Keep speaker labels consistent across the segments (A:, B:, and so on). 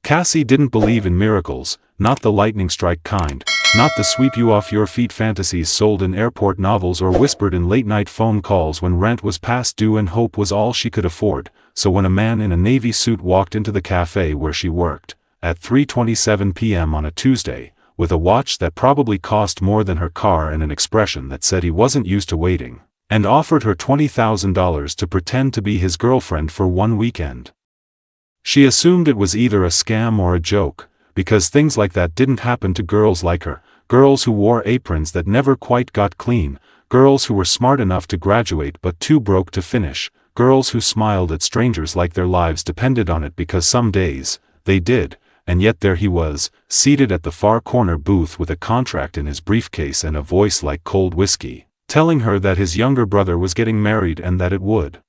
A: Cassie didn't believe in miracles, not the lightning strike kind, not the sweep you off your feet fantasies sold in airport novels or whispered in late-night phone calls when rent was past due and hope was all she could afford. So when a man in a navy suit walked into the cafe where she worked, at 3:27 p.m. on a Tuesday, with a watch that probably cost more than her car and an expression that said he wasn't used to waiting, and offered her $20,000 to pretend to be his girlfriend for one weekend, she assumed it was either a scam or a joke, because things like that didn't happen to girls like her, girls who wore aprons that never quite got clean, girls who were smart enough to graduate but too broke to finish, girls who smiled at strangers like their lives depended on it because some days, they did, and yet there he was, seated at the far corner booth with a contract in his briefcase and a voice like cold whiskey, telling her that his younger brother was getting married and that it would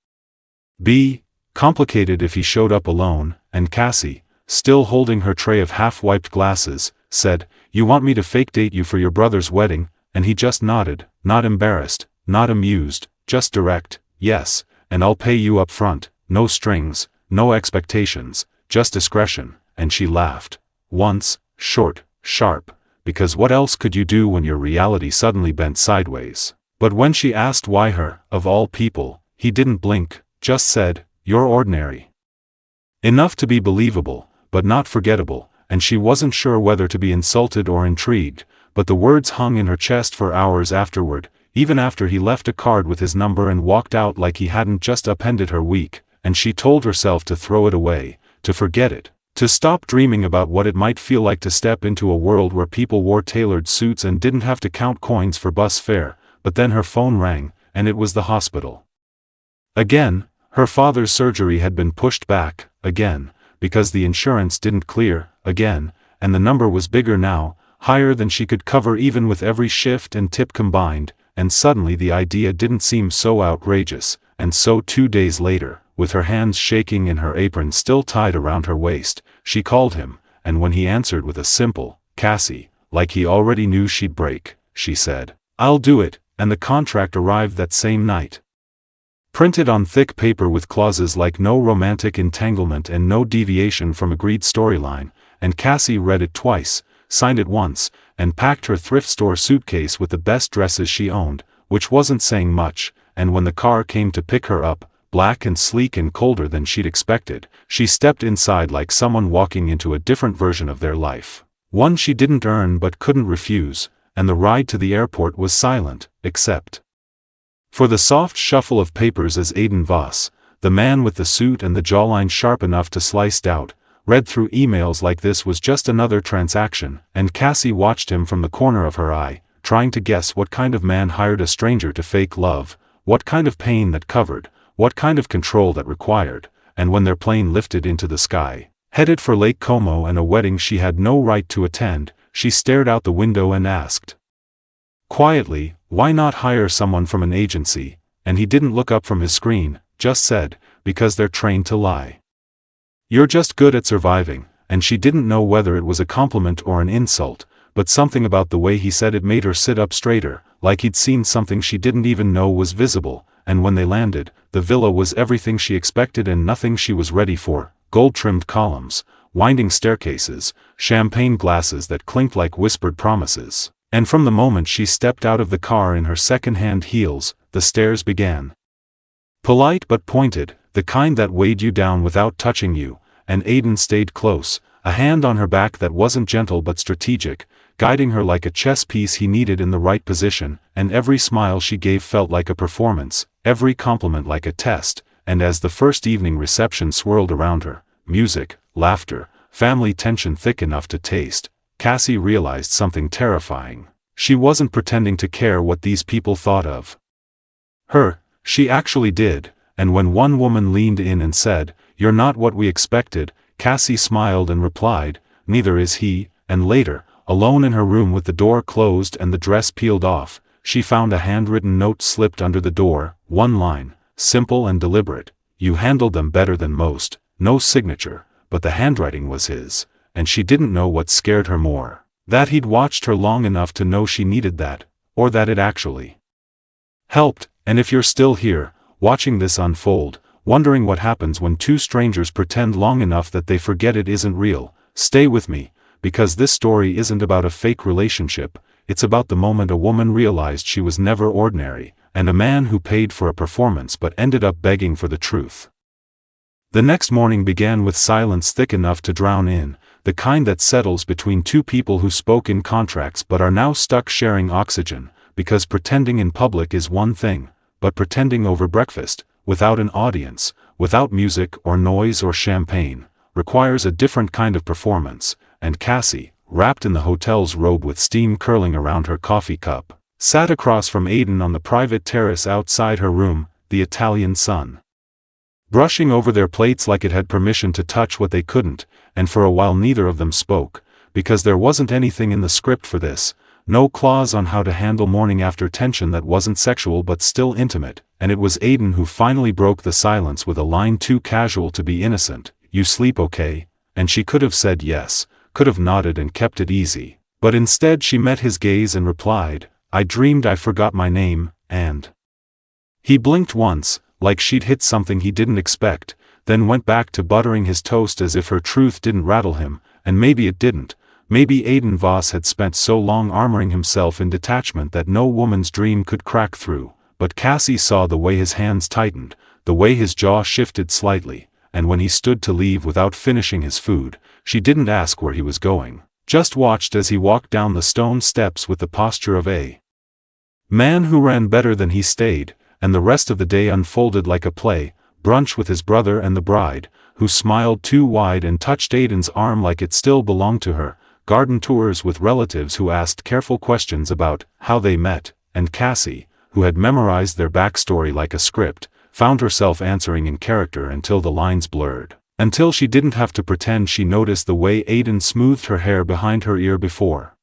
A: be complicated if he showed up alone, and Cassie, still holding her tray of half-wiped glasses, said, "You want me to fake date you for your brother's wedding?" And he just nodded, not embarrassed, not amused, just direct, "Yes, and I'll pay you up front, no strings, no expectations, just discretion." And she laughed. Once, short, sharp, because what else could you do when your reality suddenly bent sideways? But when she asked why her, of all people, he didn't blink, just said, "You're ordinary." Enough to be believable, but not forgettable, and she wasn't sure whether to be insulted or intrigued, but the words hung in her chest for hours afterward, even after he left a card with his number and walked out like he hadn't just upended her week, and she told herself to throw it away, to forget it, to stop dreaming about what it might feel like to step into a world where people wore tailored suits and didn't have to count coins for bus fare. But then her phone rang, and it was the hospital. Again, her father's surgery had been pushed back, again, because the insurance didn't clear, again, and the number was bigger now, higher than she could cover even with every shift and tip combined, and suddenly the idea didn't seem so outrageous, and so 2 days later, with her hands shaking and her apron still tied around her waist, she called him, and when he answered with a simple, "Cassie," like he already knew she'd break, she said, "I'll do it," and the contract arrived that same night. Printed on thick paper with clauses like no romantic entanglement and no deviation from agreed storyline, and Cassie read it twice, signed it once, and packed her thrift store suitcase with the best dresses she owned, which wasn't saying much, and when the car came to pick her up, black and sleek and colder than she'd expected, she stepped inside like someone walking into a different version of their life, one she didn't earn but couldn't refuse, and the ride to the airport was silent, except for the soft shuffle of papers as Aiden Voss, the man with the suit and the jawline sharp enough to slice out, read through emails like this was just another transaction, and Cassie watched him from the corner of her eye, trying to guess what kind of man hired a stranger to fake love, what kind of pain that covered, what kind of control that required, and when their plane lifted into the sky, headed for Lake Como and a wedding she had no right to attend, she stared out the window and asked quietly, "Why not hire someone from an agency?" And he didn't look up from his screen, just said, "Because they're trained to lie. You're just good at surviving," and she didn't know whether it was a compliment or an insult, but something about the way he said it made her sit up straighter, like he'd seen something she didn't even know was visible, and when they landed, the villa was everything she expected and nothing she was ready for, gold-trimmed columns, winding staircases, champagne glasses that clinked like whispered promises. And from the moment she stepped out of the car in her second-hand heels, the stairs began. Polite but pointed, the kind that weighed you down without touching you, and Aiden stayed close, a hand on her back that wasn't gentle but strategic, guiding her like a chess piece he needed in the right position, and every smile she gave felt like a performance, every compliment like a test, and as the first evening reception swirled around her, music, laughter, family tension thick enough to taste, Cassie realized something terrifying. She wasn't pretending to care what these people thought of her, she actually did, and when one woman leaned in and said, "You're not what we expected," Cassie smiled and replied, "Neither is he," and later, alone in her room with the door closed and the dress peeled off, she found a handwritten note slipped under the door, one line, simple and deliberate, "You handled them better than most," no signature, but the handwriting was his. And she didn't know what scared her more, that he'd watched her long enough to know she needed that, or that it actually helped. And if you're still here, watching this unfold, wondering what happens when two strangers pretend long enough that they forget it isn't real, Stay with me, because this story isn't about a fake relationship, it's about the moment a woman realized she was never ordinary, and a man who paid for a performance but ended up begging for the truth. The next morning began with silence thick enough to drown in, the kind that settles between two people who spoke in contracts but are now stuck sharing oxygen, because pretending in public is one thing, but pretending over breakfast, without an audience, without music or noise or champagne, requires a different kind of performance, and Cassie, wrapped in the hotel's robe with steam curling around her coffee cup, sat across from Aiden on the private terrace outside her room, the Italian sun brushing over their plates like it had permission to touch what they couldn't, and for a while neither of them spoke, because there wasn't anything in the script for this, no clause on how to handle morning after tension that wasn't sexual but still intimate, and it was Aiden who finally broke the silence with a line too casual to be innocent, "You sleep okay?" And she could have said yes, could have nodded and kept it easy, but instead she met his gaze and replied, "I dreamed I forgot my name," and he blinked once, like she'd hit something he didn't expect, then went back to buttering his toast as if her truth didn't rattle him, and maybe it didn't. Maybe Aiden Voss had spent so long armoring himself in detachment that no woman's dream could crack through, but Cassie saw the way his hands tightened, the way his jaw shifted slightly, and when he stood to leave without finishing his food, she didn't ask where he was going, just watched as he walked down the stone steps with the posture of a man who ran better than he stayed, and the rest of the day unfolded like a play, brunch with his brother and the bride, who smiled too wide and touched Aiden's arm like it still belonged to her, garden tours with relatives who asked careful questions about how they met, and Cassie, who had memorized their backstory like a script, found herself answering in character until the lines blurred, until she didn't have to pretend she noticed the way Aiden smoothed her hair behind her ear before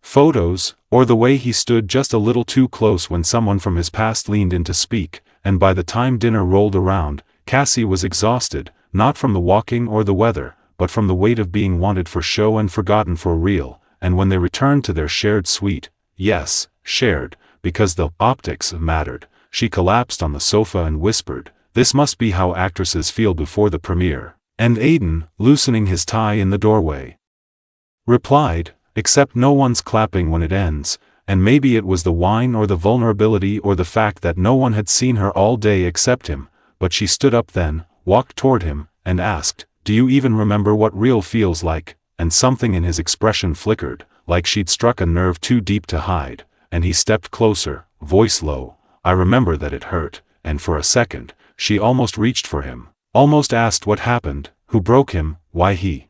A: photos, or the way he stood just a little too close when someone from his past leaned in to speak, and by the time dinner rolled around, Cassie was exhausted, not from the walking or the weather, but from the weight of being wanted for show and forgotten for real, and when they returned to their shared suite, yes, shared, because the optics mattered, she collapsed on the sofa and whispered, "This must be how actresses feel before the premiere," and Aiden, loosening his tie in the doorway, replied, "Except no one's clapping when it ends," and maybe it was the wine or the vulnerability or the fact that no one had seen her all day except him, but she stood up then, walked toward him, and asked, "Do you even remember what real feels like?" And something in his expression flickered, like she'd struck a nerve too deep to hide, and he stepped closer, voice low, "I remember that it hurt," and for a second, she almost reached for him, almost asked what happened, who broke him, why he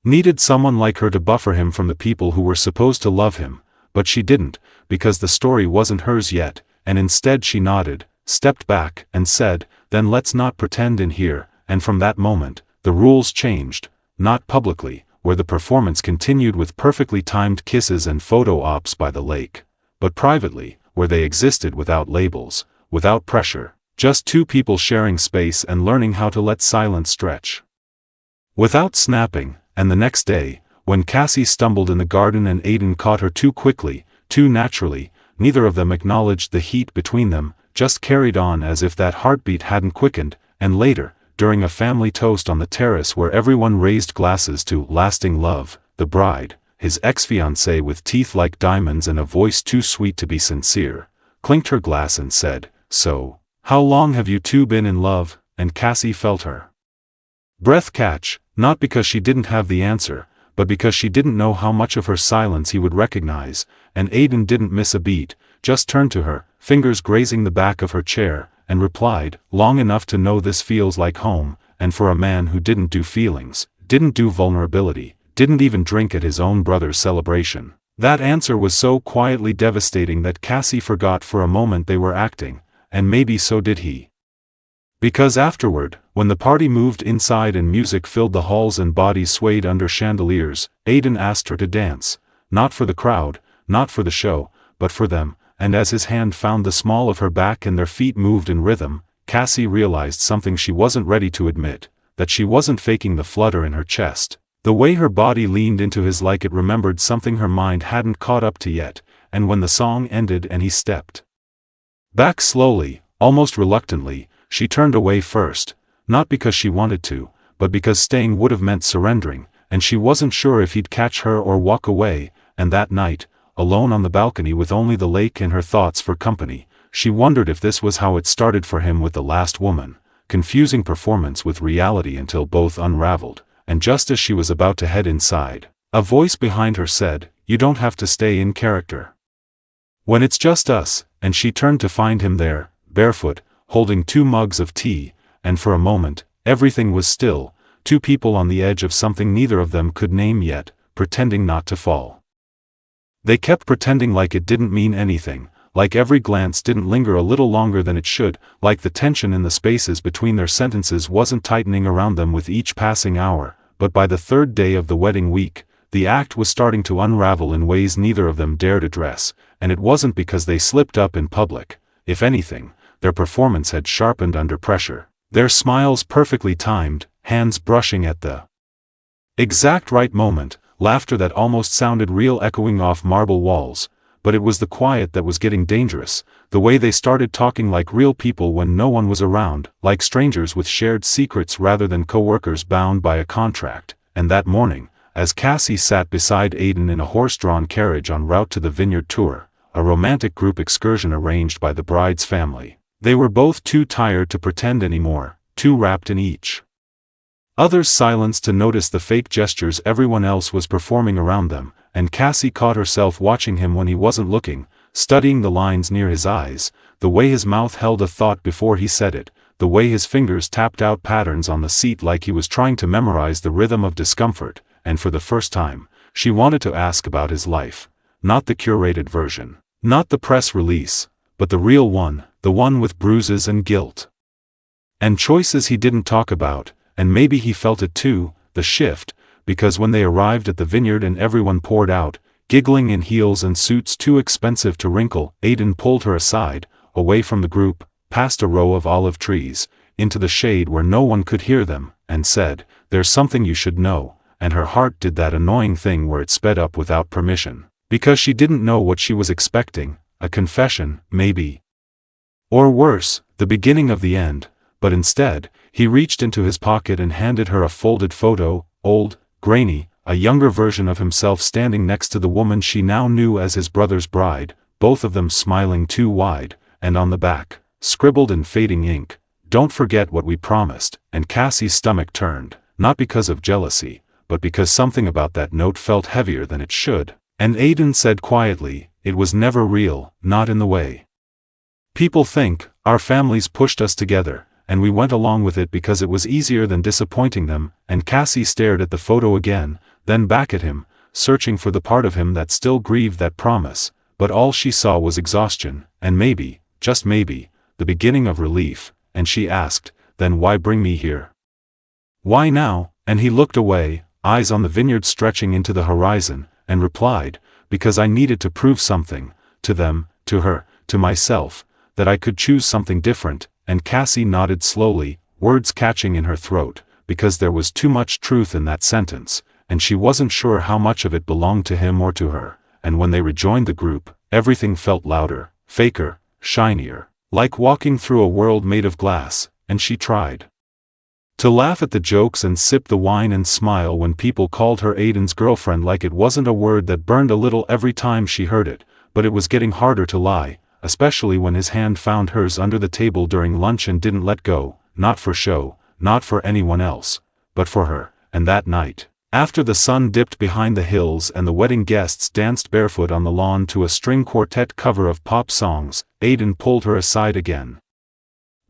A: needed someone like her to buffer him from the people who were supposed to love him, but she didn't, because the story wasn't hers yet, and instead she nodded, stepped back, and said, "Then let's not pretend in here," and from that moment, the rules changed, not publicly, where the performance continued with perfectly timed kisses and photo ops by the lake, but privately, where they existed without labels, without pressure, just two people sharing space and learning how to let silence stretch without snapping. And the next day, when Cassie stumbled in the garden and Aiden caught her too quickly, too naturally, neither of them acknowledged the heat between them, just carried on as if that heartbeat hadn't quickened, and later, during a family toast on the terrace where everyone raised glasses to lasting love, the bride, his ex-fiancé with teeth like diamonds and a voice too sweet to be sincere, clinked her glass and said, "So, how long have you two been in love?" And Cassie felt her breath catch, not because she didn't have the answer, but because she didn't know how much of her silence he would recognize, and Aiden didn't miss a beat, just turned to her, fingers grazing the back of her chair, and replied, "Long enough to know this feels like home," and for a man who didn't do feelings, didn't do vulnerability, didn't even drink at his own brother's celebration, that answer was so quietly devastating that Cassie forgot for a moment they were acting, and maybe so did he. Because afterward, when the party moved inside and music filled the halls and bodies swayed under chandeliers, Aiden asked her to dance, not for the crowd, not for the show, but for them, and as his hand found the small of her back and their feet moved in rhythm, Cassie realized something she wasn't ready to admit, that she wasn't faking the flutter in her chest. The way her body leaned into his like it remembered something her mind hadn't caught up to yet, and when the song ended and he stepped back slowly, almost reluctantly, she turned away first, not because she wanted to, but because staying would have meant surrendering, and she wasn't sure if he'd catch her or walk away, and that night, alone on the balcony with only the lake and her thoughts for company, she wondered if this was how it started for him with the last woman, confusing performance with reality until both unraveled, and just as she was about to head inside, a voice behind her said, "You don't have to stay in character. When it's just us," and she turned to find him there, barefoot, holding 2 mugs of tea, and for a moment, everything was still, 2 people on the edge of something neither of them could name yet, pretending not to fall. They kept pretending like it didn't mean anything, like every glance didn't linger a little longer than it should, like the tension in the spaces between their sentences wasn't tightening around them with each passing hour, but by the 3rd day of the wedding week, the act was starting to unravel in ways neither of them dared address, and it wasn't because they slipped up in public. If anything, their performance had sharpened under pressure, their smiles perfectly timed, hands brushing at the exact right moment, laughter that almost sounded real echoing off marble walls, but it was the quiet that was getting dangerous, the way they started talking like real people when no one was around, like strangers with shared secrets rather than co-workers bound by a contract. And that morning, as Cassie sat beside Aiden in a horse-drawn carriage en route to the vineyard tour, a romantic group excursion arranged by the bride's family, they were both too tired to pretend anymore, too wrapped in each other's silence to notice the fake gestures everyone else was performing around them, and Cassie caught herself watching him when he wasn't looking, studying the lines near his eyes, the way his mouth held a thought before he said it, the way his fingers tapped out patterns on the seat like he was trying to memorize the rhythm of discomfort, and for the first time, she wanted to ask about his life, not the curated version, not the press release, but the real one, the one with bruises and guilt. And choices he didn't talk about, and maybe he felt it too, the shift, because when they arrived at the vineyard and everyone poured out, giggling in heels and suits too expensive to wrinkle, Aiden pulled her aside, away from the group, past a row of olive trees, into the shade where no one could hear them, and said, "There's something you should know," and her heart did that annoying thing where it sped up without permission, because she didn't know what she was expecting, a confession, maybe. Or worse, the beginning of the end, but instead, he reached into his pocket and handed her a folded photo, old, grainy, a younger version of himself standing next to the woman she now knew as his brother's bride, both of them smiling too wide, and on the back, scribbled in fading ink, "Don't forget what we promised," and Cassie's stomach turned, not because of jealousy, but because something about that note felt heavier than it should, and Aiden said quietly, "It was never real, not in the way people think. Our families pushed us together, and we went along with it because it was easier than disappointing them," and Cassie stared at the photo again, then back at him, searching for the part of him that still grieved that promise, but all she saw was exhaustion, and maybe, just maybe, the beginning of relief, and she asked, "Then why bring me here? Why now?" And he looked away, eyes on the vineyard stretching into the horizon, and replied, "Because I needed to prove something, to them, to her, to myself, that I could choose something different," and Cassie nodded slowly, words catching in her throat, because there was too much truth in that sentence, and she wasn't sure how much of it belonged to him or to her, and when they rejoined the group, everything felt louder, faker, shinier, like walking through a world made of glass, and she tried to laugh at the jokes and sip the wine and smile when people called her Aiden's girlfriend like it wasn't a word that burned a little every time she heard it, but it was getting harder to lie, especially when his hand found hers under the table during lunch and didn't let go, not for show, not for anyone else, but for her. And that night, after the sun dipped behind the hills and the wedding guests danced barefoot on the lawn to a string quartet cover of pop songs, Aiden pulled her aside again.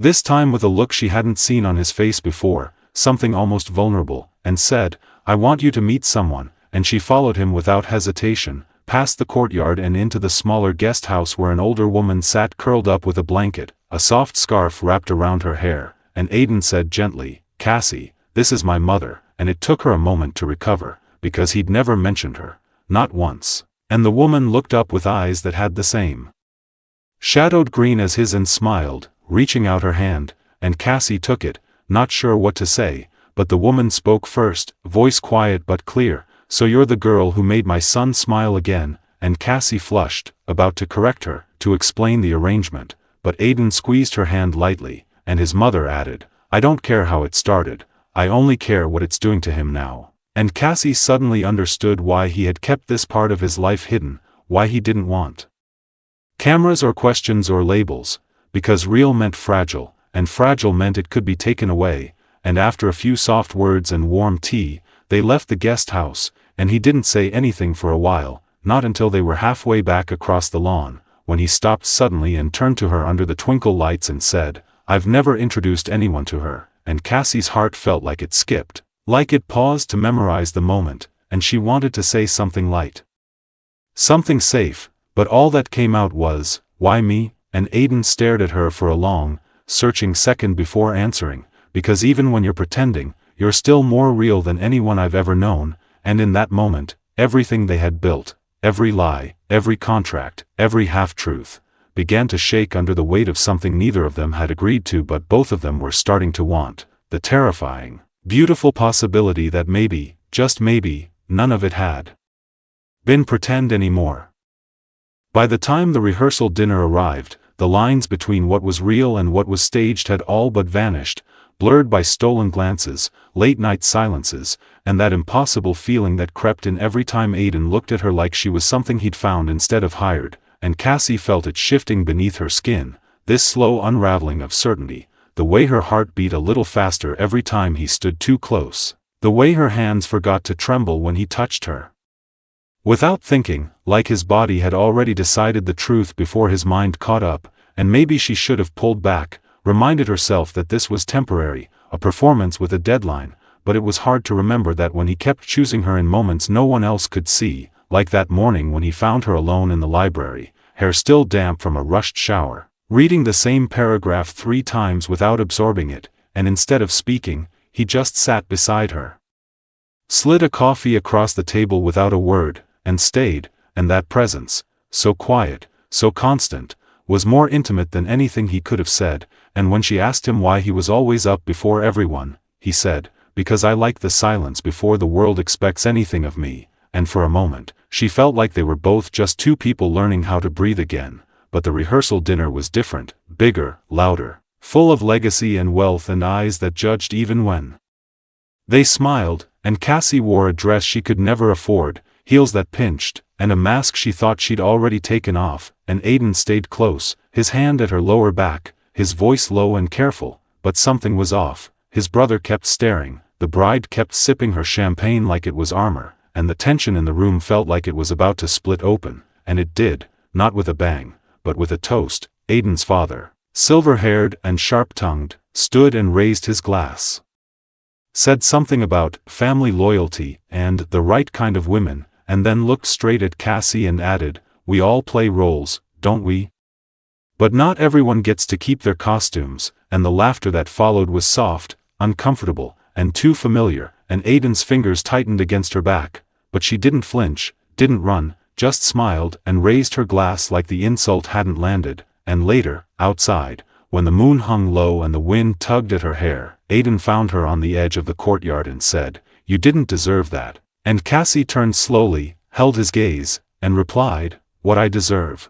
A: This time with a look she hadn't seen on his face before, something almost vulnerable, and said, "I want you to meet someone," and she followed him without hesitation, past the courtyard and into the smaller guest house where an older woman sat curled up with a blanket, a soft scarf wrapped around her hair, and Aiden said gently, "Cassie, this is my mother," and it took her a moment to recover, because he'd never mentioned her, not once, and the woman looked up with eyes that had the same shadowed green as his and smiled, reaching out her hand, and Cassie took it, not sure what to say, but the woman spoke first, voice quiet but clear, "So you're the girl who made my son smile again," and Cassie flushed, about to correct her, to explain the arrangement, but Aiden squeezed her hand lightly, and his mother added, "I don't care how it started, I only care what it's doing to him now." And Cassie suddenly understood why he had kept this part of his life hidden, why he didn't want cameras or questions or labels, because real meant fragile, and fragile meant it could be taken away. And after a few soft words and warm tea, they left the guest house, and he didn't say anything for a while, not until they were halfway back across the lawn, when he stopped suddenly and turned to her under the twinkle lights and said, "I've never introduced anyone to her," and Cassie's heart felt like it skipped, like it paused to memorize the moment, and she wanted to say something light, something safe, but all that came out was, "Why me?" And Aiden stared at her for a long, searching second before answering, "Because even when you're pretending, you're still more real than anyone I've ever known." And in that moment, everything they had built, every lie, every contract, every half-truth, began to shake under the weight of something neither of them had agreed to but both of them were starting to want, the terrifying, beautiful possibility that maybe, just maybe, none of it had been pretend anymore. By the time the rehearsal dinner arrived, the lines between what was real and what was staged had all but vanished, blurred by stolen glances, late-night silences, and that impossible feeling that crept in every time Aiden looked at her like she was something he'd found instead of hired, and Cassie felt it shifting beneath her skin, this slow unraveling of certainty, the way her heart beat a little faster every time he stood too close, the way her hands forgot to tremble when he touched her. Without thinking, like his body had already decided the truth before his mind caught up, and maybe she should have pulled back, reminded herself that this was temporary, a performance with a deadline, but it was hard to remember that when he kept choosing her in moments no one else could see, like that morning when he found her alone in the library, hair still damp from a rushed shower, reading the same paragraph 3 times without absorbing it, and instead of speaking, he just sat beside her. Slid a coffee across the table without a word, and stayed, and that presence, so quiet, so constant, was more intimate than anything he could have said, and when she asked him why he was always up before everyone, he said, "Because I like the silence before the world expects anything of me," and for a moment, she felt like they were both just two people learning how to breathe again, but the rehearsal dinner was different, bigger, louder, full of legacy and wealth and eyes that judged even when they smiled, and Cassie wore a dress she could never afford, heels that pinched, and a mask she thought she'd already taken off, and Aiden stayed close, his hand at her lower back, his voice low and careful, but something was off. His brother kept staring, the bride kept sipping her champagne like it was armor, and the tension in the room felt like it was about to split open, and it did, not with a bang, but with a toast. Aiden's father, silver-haired and sharp-tongued, stood and raised his glass, said something about family loyalty and the right kind of women, and then looked straight at Cassie and added, "We all play roles, don't we? But not everyone gets to keep their costumes," and the laughter that followed was soft, uncomfortable, and too familiar, and Aiden's fingers tightened against her back, but she didn't flinch, didn't run, just smiled and raised her glass like the insult hadn't landed. And later, outside, when the moon hung low and the wind tugged at her hair, Aiden found her on the edge of the courtyard and said, "You didn't deserve that." And Cassie turned slowly, held his gaze, and replied, "What I deserve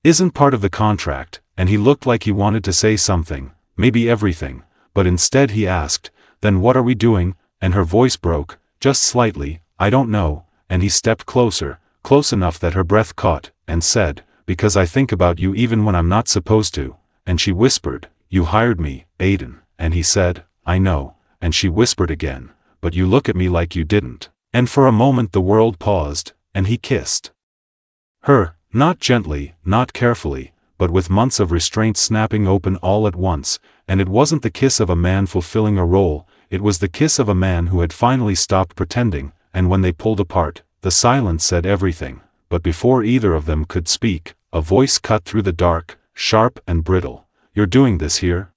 A: isn't part of the contract," and he looked like he wanted to say something, maybe everything, but instead he asked, "Then what are we doing?" And her voice broke, just slightly, "I don't know," and he stepped closer, close enough that her breath caught, and said, "Because I think about you even when I'm not supposed to." And she whispered, "You hired me, Aiden," and he said, "I know," and she whispered again, "But you look at me like you didn't." And for a moment the world paused, and he kissed her, not gently, not carefully, but with months of restraint snapping open all at once, and it wasn't the kiss of a man fulfilling a role, it was the kiss of a man who had finally stopped pretending, and when they pulled apart, the silence said everything, but before either of them could speak, a voice cut through the dark, sharp and brittle, "You're doing this here?"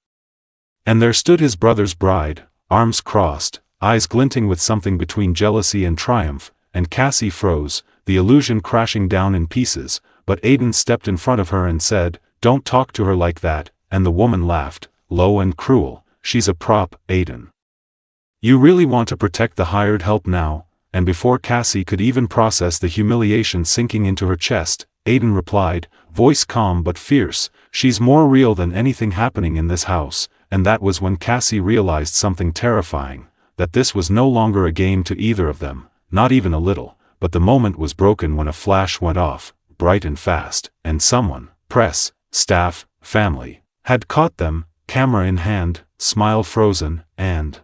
A: And there stood his brother's bride, arms crossed, eyes glinting with something between jealousy and triumph, and Cassie froze, the illusion crashing down in pieces, but Aiden stepped in front of her and said, "Don't talk to her like that," and the woman laughed, low and cruel, "She's a prop, Aiden. You really want to protect the hired help now?" And before Cassie could even process the humiliation sinking into her chest, Aiden replied, voice calm but fierce, "She's more real than anything happening in this house," and that was when Cassie realized something terrifying. that this was no longer a game to either of them, not even a little, but the moment was broken when a flash went off, bright and fast, and someone, press, staff, family, had caught them, camera in hand, smile frozen, and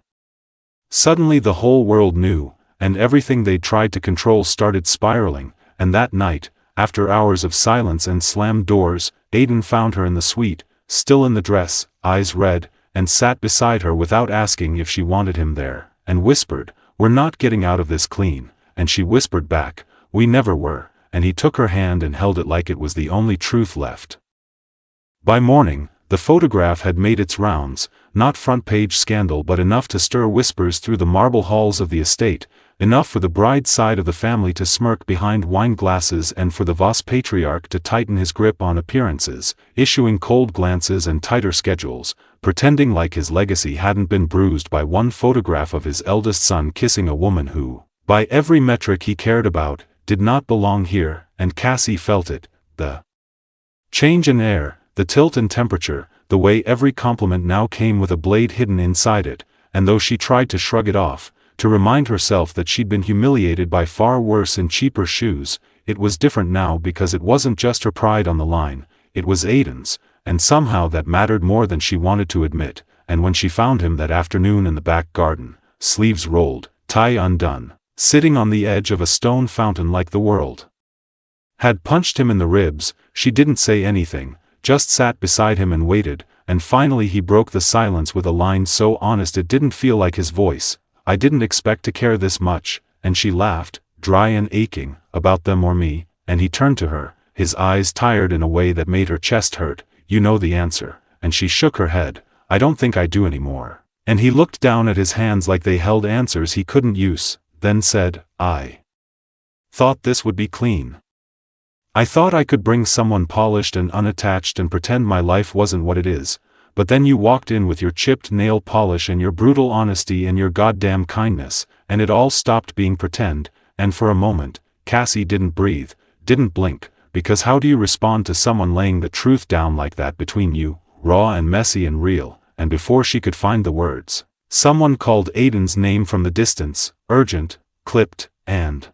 A: suddenly the whole world knew, and everything they'd tried to control started spiraling, and that night, after hours of silence and slammed doors, Aiden found her in the suite, still in the dress, eyes red, and sat beside her without asking if she wanted him there, and whispered, "We're not getting out of this clean," and she whispered back, "We never were," and he took her hand and held it like it was the only truth left. By morning, the photograph had made its rounds, not front-page scandal but enough to stir whispers through the marble halls of the estate, enough for the bride's side of the family to smirk behind wine glasses and for the Voss patriarch to tighten his grip on appearances, issuing cold glances and tighter schedules, pretending like his legacy hadn't been bruised by one photograph of his eldest son kissing a woman who, by every metric he cared about, did not belong here, and Cassie felt it, the change in air, the tilt in temperature, the way every compliment now came with a blade hidden inside it, and though she tried to shrug it off, to remind herself that she'd been humiliated by far worse in cheaper shoes, it was different now because it wasn't just her pride on the line, it was Aiden's, and somehow that mattered more than she wanted to admit, and when she found him that afternoon in the back garden, sleeves rolled, tie undone, sitting on the edge of a stone fountain like the world had punched him in the ribs, she didn't say anything, just sat beside him and waited, and finally he broke the silence with a line so honest it didn't feel like his voice, "I didn't expect to care this much," and she laughed, dry and aching, "About them or me," and he turned to her, his eyes tired in a way that made her chest hurt, "You know the answer," and she shook her head, "I don't think I do anymore," and he looked down at his hands like they held answers he couldn't use, then said, "I thought this would be clean. I thought I could bring someone polished and unattached and pretend my life wasn't what it is, but then you walked in with your chipped nail polish and your brutal honesty and your goddamn kindness, and it all stopped being pretend," and for a moment, Cassie didn't breathe, didn't blink, because how do you respond to someone laying the truth down like that between you, raw and messy and real, and before she could find the words, someone called Aiden's name from the distance, urgent, clipped, and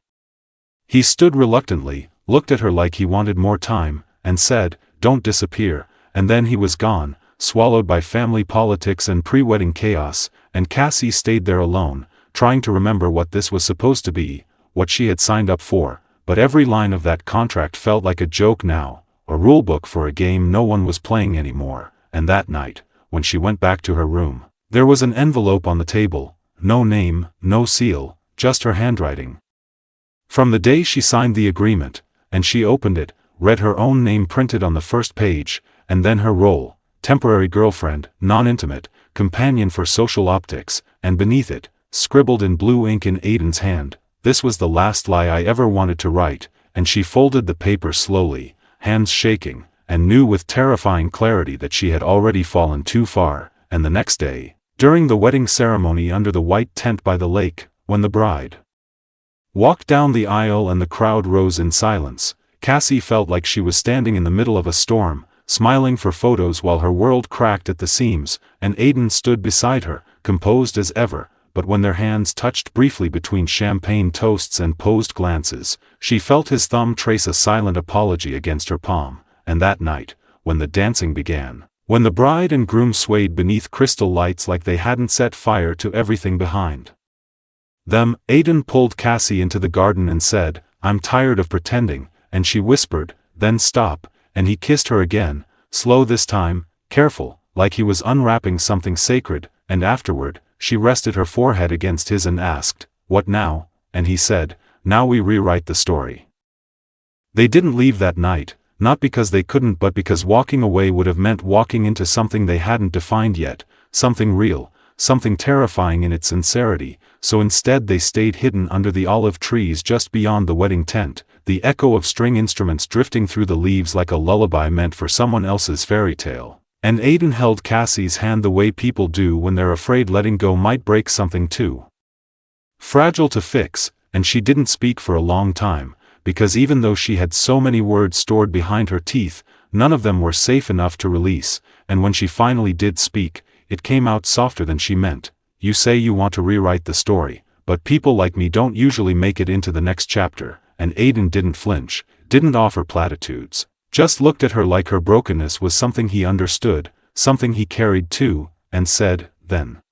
A: he stood reluctantly, looked at her like he wanted more time, and said, "Don't disappear," and then he was gone, swallowed by family politics and pre-wedding chaos, and Cassie stayed there alone, trying to remember what this was supposed to be, what she had signed up for, but every line of that contract felt like a joke now, a rulebook for a game no one was playing anymore, and that night, when she went back to her room, there was an envelope on the table, no name, no seal, just her handwriting. From the day she signed the agreement, and she opened it, read her own name printed on the first page, and then her role, temporary girlfriend, non-intimate, companion for social optics, and beneath it, scribbled in blue ink in Aiden's hand, "This was the last lie I ever wanted to write," and she folded the paper slowly, hands shaking, and knew with terrifying clarity that she had already fallen too far, and the next day, during the wedding ceremony under the white tent by the lake, when the bride walked down the aisle and the crowd rose in silence, Cassie felt like she was standing in the middle of a storm, smiling for photos while her world cracked at the seams, and Aiden stood beside her, composed as ever, but when their hands touched briefly between champagne toasts and posed glances, she felt his thumb trace a silent apology against her palm, and that night, when the dancing began, when the bride and groom swayed beneath crystal lights like they hadn't set fire to everything behind them, Aiden pulled Cassie into the garden and said, "I'm tired of pretending," and she whispered, "Then stop," and he kissed her again, slow this time, careful, like he was unwrapping something sacred, and afterward, she rested her forehead against his and asked, "What now?" and he said, "Now we rewrite the story." They didn't leave that night, not because they couldn't but because walking away would have meant walking into something they hadn't defined yet, something real, something terrifying in its sincerity, so instead they stayed hidden under the olive trees just beyond the wedding tent, the echo of string instruments drifting through the leaves like a lullaby meant for someone else's fairy tale. And Aiden held Cassie's hand the way people do when they're afraid letting go might break something too fragile to fix, and she didn't speak for a long time, because even though she had so many words stored behind her teeth, none of them were safe enough to release, and when she finally did speak, it came out softer than she meant. you say you want to rewrite the story, but people like me don't usually make it into the next chapter, and Aiden didn't flinch, didn't offer platitudes, just looked at her like her brokenness was something he understood, something he carried too, and said, then.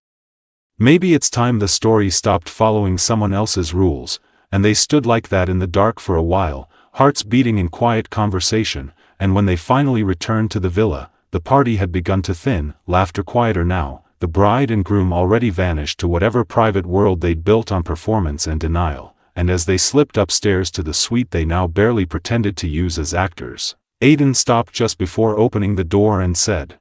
A: Maybe it's time the story stopped following someone else's rules, and they stood like that in the dark for a while, hearts beating in quiet conversation, and when they finally returned to the villa, the party had begun to thin, laughter quieter now, the bride and groom already vanished to whatever private world they'd built on performance and denial, and as they slipped upstairs to the suite they now barely pretended to use as actors, Aiden stopped just before opening the door and said,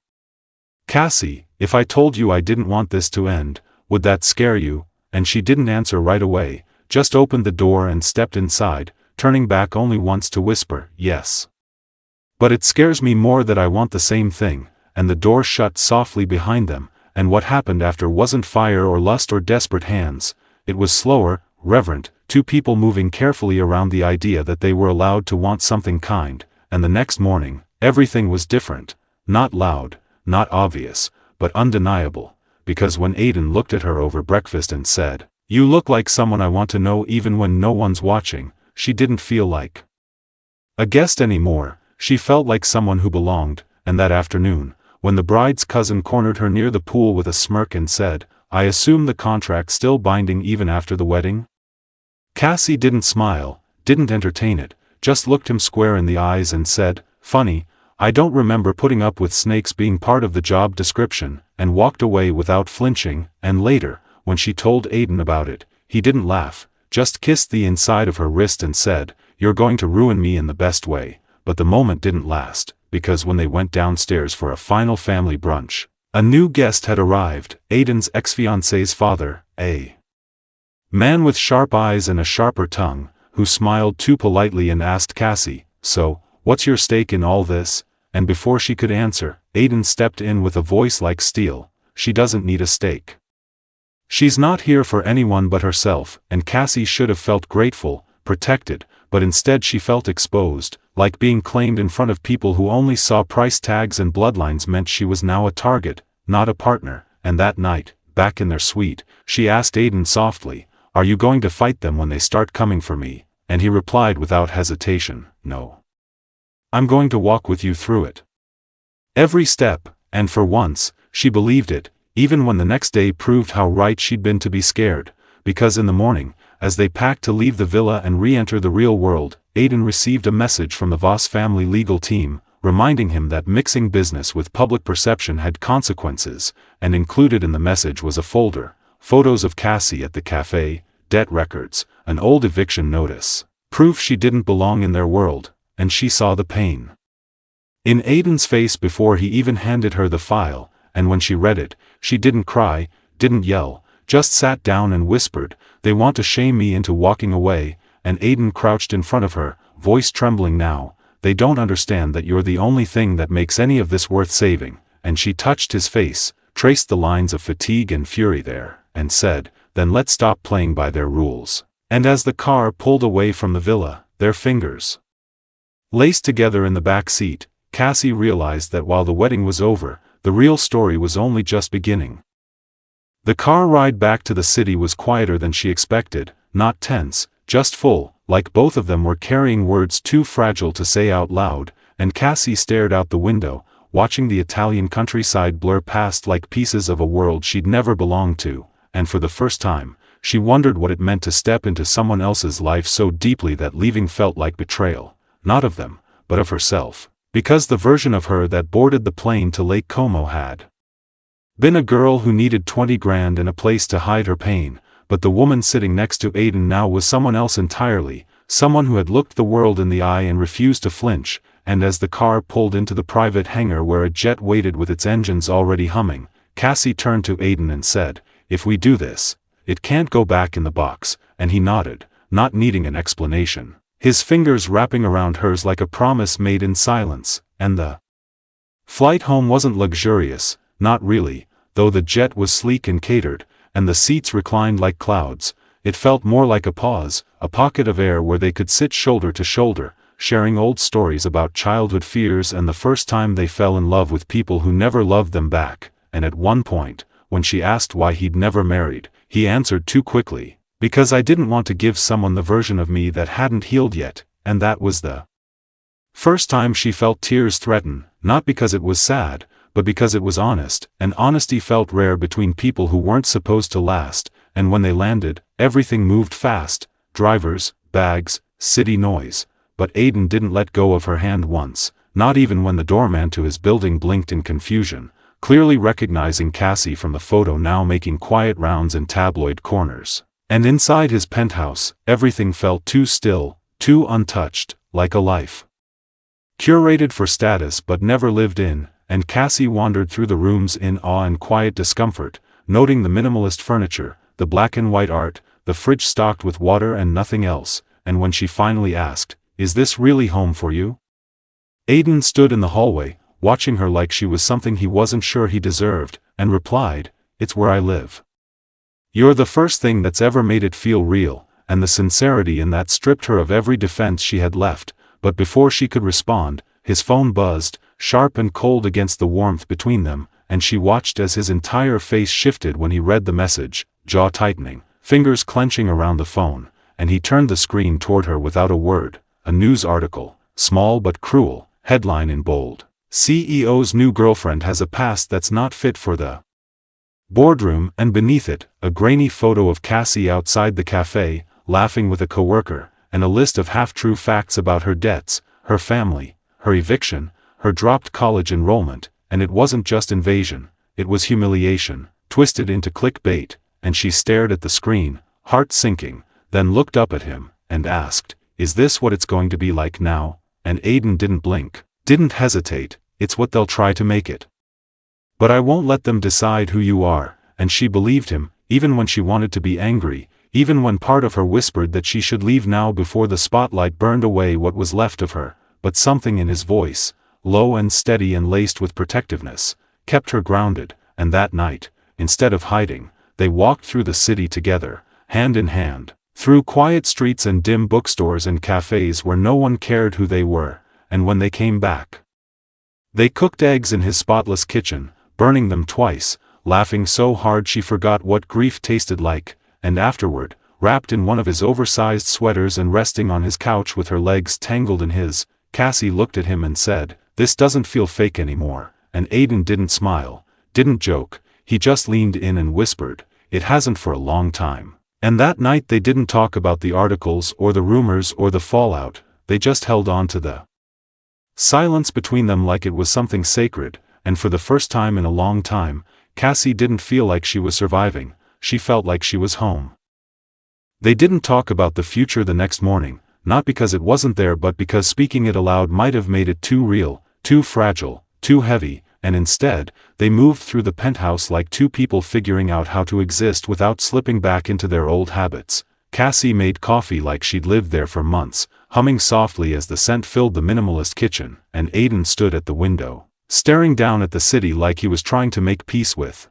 A: "Cassie, if I told you I didn't want this to end, would that scare you?" And she didn't answer right away, just opened the door and stepped inside, turning back only once to whisper, "Yes. But it scares me more that I want the same thing," and the door shut softly behind them, and what happened after wasn't fire or lust or desperate hands, it was slower, reverent, two people moving carefully around the idea that they were allowed to want something kind, and the next morning, everything was different, not loud, not obvious, but undeniable, because when Aiden looked at her over breakfast and said, "You look like someone I want to know even when no one's watching," she didn't feel like a guest anymore, she felt like someone who belonged, and that afternoon, when the bride's cousin cornered her near the pool with a smirk and said, "I assume the contract's still binding even after the wedding?" Cassie didn't smile, didn't entertain it, just looked him square in the eyes and said, "Funny, I don't remember putting up with snakes being part of the job description," and walked away without flinching, and later, when she told Aiden about it, he didn't laugh, just kissed the inside of her wrist and said, "You're going to ruin me in the best way," but the moment didn't last, because when they went downstairs for a final family brunch, a new guest had arrived, Aiden's ex-fiancée's father, a man with sharp eyes and a sharper tongue, who smiled too politely and asked Cassie, "So, what's your stake in all this?" And before she could answer, Aiden stepped in with a voice like steel, "She doesn't need a stake. She's not here for anyone but herself," and Cassie should have felt grateful, protected, but instead she felt exposed, like being claimed in front of people who only saw price tags and bloodlines meant she was now a target, not a partner, and that night, back in their suite, she asked Aiden softly, "Are you going to fight them when they start coming for me?" And he replied without hesitation, "No. I'm going to walk with you through it." Every step, and for once, she believed it, even when the next day proved how right she'd been to be scared, because in the morning, as they packed to leave the villa and re-enter the real world, Aiden received a message from the Voss family legal team, reminding him that mixing business with public perception had consequences, and included in the message was a folder, photos of Cassie at the café, debt records, an old eviction notice, proof she didn't belong in their world, and she saw the pain in Aiden's face before he even handed her the file, and when she read it, she didn't cry, didn't yell, just sat down and whispered, "They want to shame me into walking away," and Aiden crouched in front of her, voice trembling now, "They don't understand that you're the only thing that makes any of this worth saving," and she touched his face, traced the lines of fatigue and fury there, and said, "Then let's stop playing by their rules." And as the car pulled away from the villa, their fingers laced together in the back seat, Cassie realized that while the wedding was over, the real story was only just beginning. The car ride back to the city was quieter than she expected, not tense, just full, like both of them were carrying words too fragile to say out loud, and Cassie stared out the window, watching the Italian countryside blur past like pieces of a world she'd never belonged to, and for the first time, she wondered what it meant to step into someone else's life so deeply that leaving felt like betrayal, not of them, but of herself, because the version of her that boarded the plane to Lake Como had been a girl who needed 20 grand and a place to hide her pain, but the woman sitting next to Aiden now was someone else entirely, someone who had looked the world in the eye and refused to flinch, and as the car pulled into the private hangar where a jet waited with its engines already humming, Cassie turned to Aiden and said, "If we do this, it can't go back in the box," and he nodded, not needing an explanation, his fingers wrapping around hers like a promise made in silence, and the flight home wasn't luxurious, not really, though the jet was sleek and catered, and the seats reclined like clouds, it felt more like a pause, a pocket of air where they could sit shoulder to shoulder, sharing old stories about childhood fears and the first time they fell in love with people who never loved them back, and at one point, when she asked why he'd never married, he answered too quickly, "Because I didn't want to give someone the version of me that hadn't healed yet," and that was the first time she felt tears threaten, not because it was sad, but because it was honest, and honesty felt rare between people who weren't supposed to last, and when they landed, everything moved fast, drivers, bags, city noise, but Aiden didn't let go of her hand once, not even when the doorman to his building blinked in confusion, clearly recognizing Cassie from the photo now making quiet rounds in tabloid corners. And inside his penthouse, everything felt too still, too untouched, like a life curated for status but never lived in, and Cassie wandered through the rooms in awe and quiet discomfort, noting the minimalist furniture, the black and white art, the fridge stocked with water and nothing else, and when she finally asked, "Is this really home for you?" Aiden stood in the hallway, watching her like she was something he wasn't sure he deserved, and replied, "It's where I live." "You're the first thing that's ever made it feel real," and the sincerity in that stripped her of every defense she had left, but before she could respond, his phone buzzed, sharp and cold against the warmth between them, and she watched as his entire face shifted when he read the message, jaw tightening, fingers clenching around the phone, and he turned the screen toward her without a word. A news article, small but cruel, headline in bold. "CEO's new girlfriend has a past that's not fit for the boardroom," and beneath it, a grainy photo of Cassie outside the café, laughing with a coworker, and a list of half-true facts about her debts, her family, her eviction, her dropped college enrollment, and it wasn't just invasion, it was humiliation, twisted into clickbait, and she stared at the screen, heart sinking, then looked up at him, and asked, "Is this what it's going to be like now?" And Aiden didn't blink, didn't hesitate, "It's what they'll try to make it. But I won't let them decide who you are," and she believed him, even when she wanted to be angry, even when part of her whispered that she should leave now before the spotlight burned away what was left of her, but something in his voice, low and steady and laced with protectiveness, kept her grounded, and that night, instead of hiding, they walked through the city together, hand in hand, through quiet streets and dim bookstores and cafes where no one cared who they were, and when they came back, they cooked eggs in his spotless kitchen, burning them twice, laughing so hard she forgot what grief tasted like, and afterward, wrapped in one of his oversized sweaters and resting on his couch with her legs tangled in his, Cassie looked at him and said, "This doesn't feel fake anymore," and Aiden didn't smile, didn't joke, he just leaned in and whispered, "It hasn't for a long time." And that night they didn't talk about the articles or the rumors or the fallout, they just held on to the silence between them like it was something sacred, and for the first time in a long time, Cassie didn't feel like she was surviving, she felt like she was home. They didn't talk about the future the next morning, not because it wasn't there but because speaking it aloud might have made it too real, too fragile, too heavy, and instead, they moved through the penthouse like two people figuring out how to exist without slipping back into their old habits. Cassie made coffee like she'd lived there for months, humming softly as the scent filled the minimalist kitchen, and Aiden stood at the window, staring down at the city like he was trying to make peace with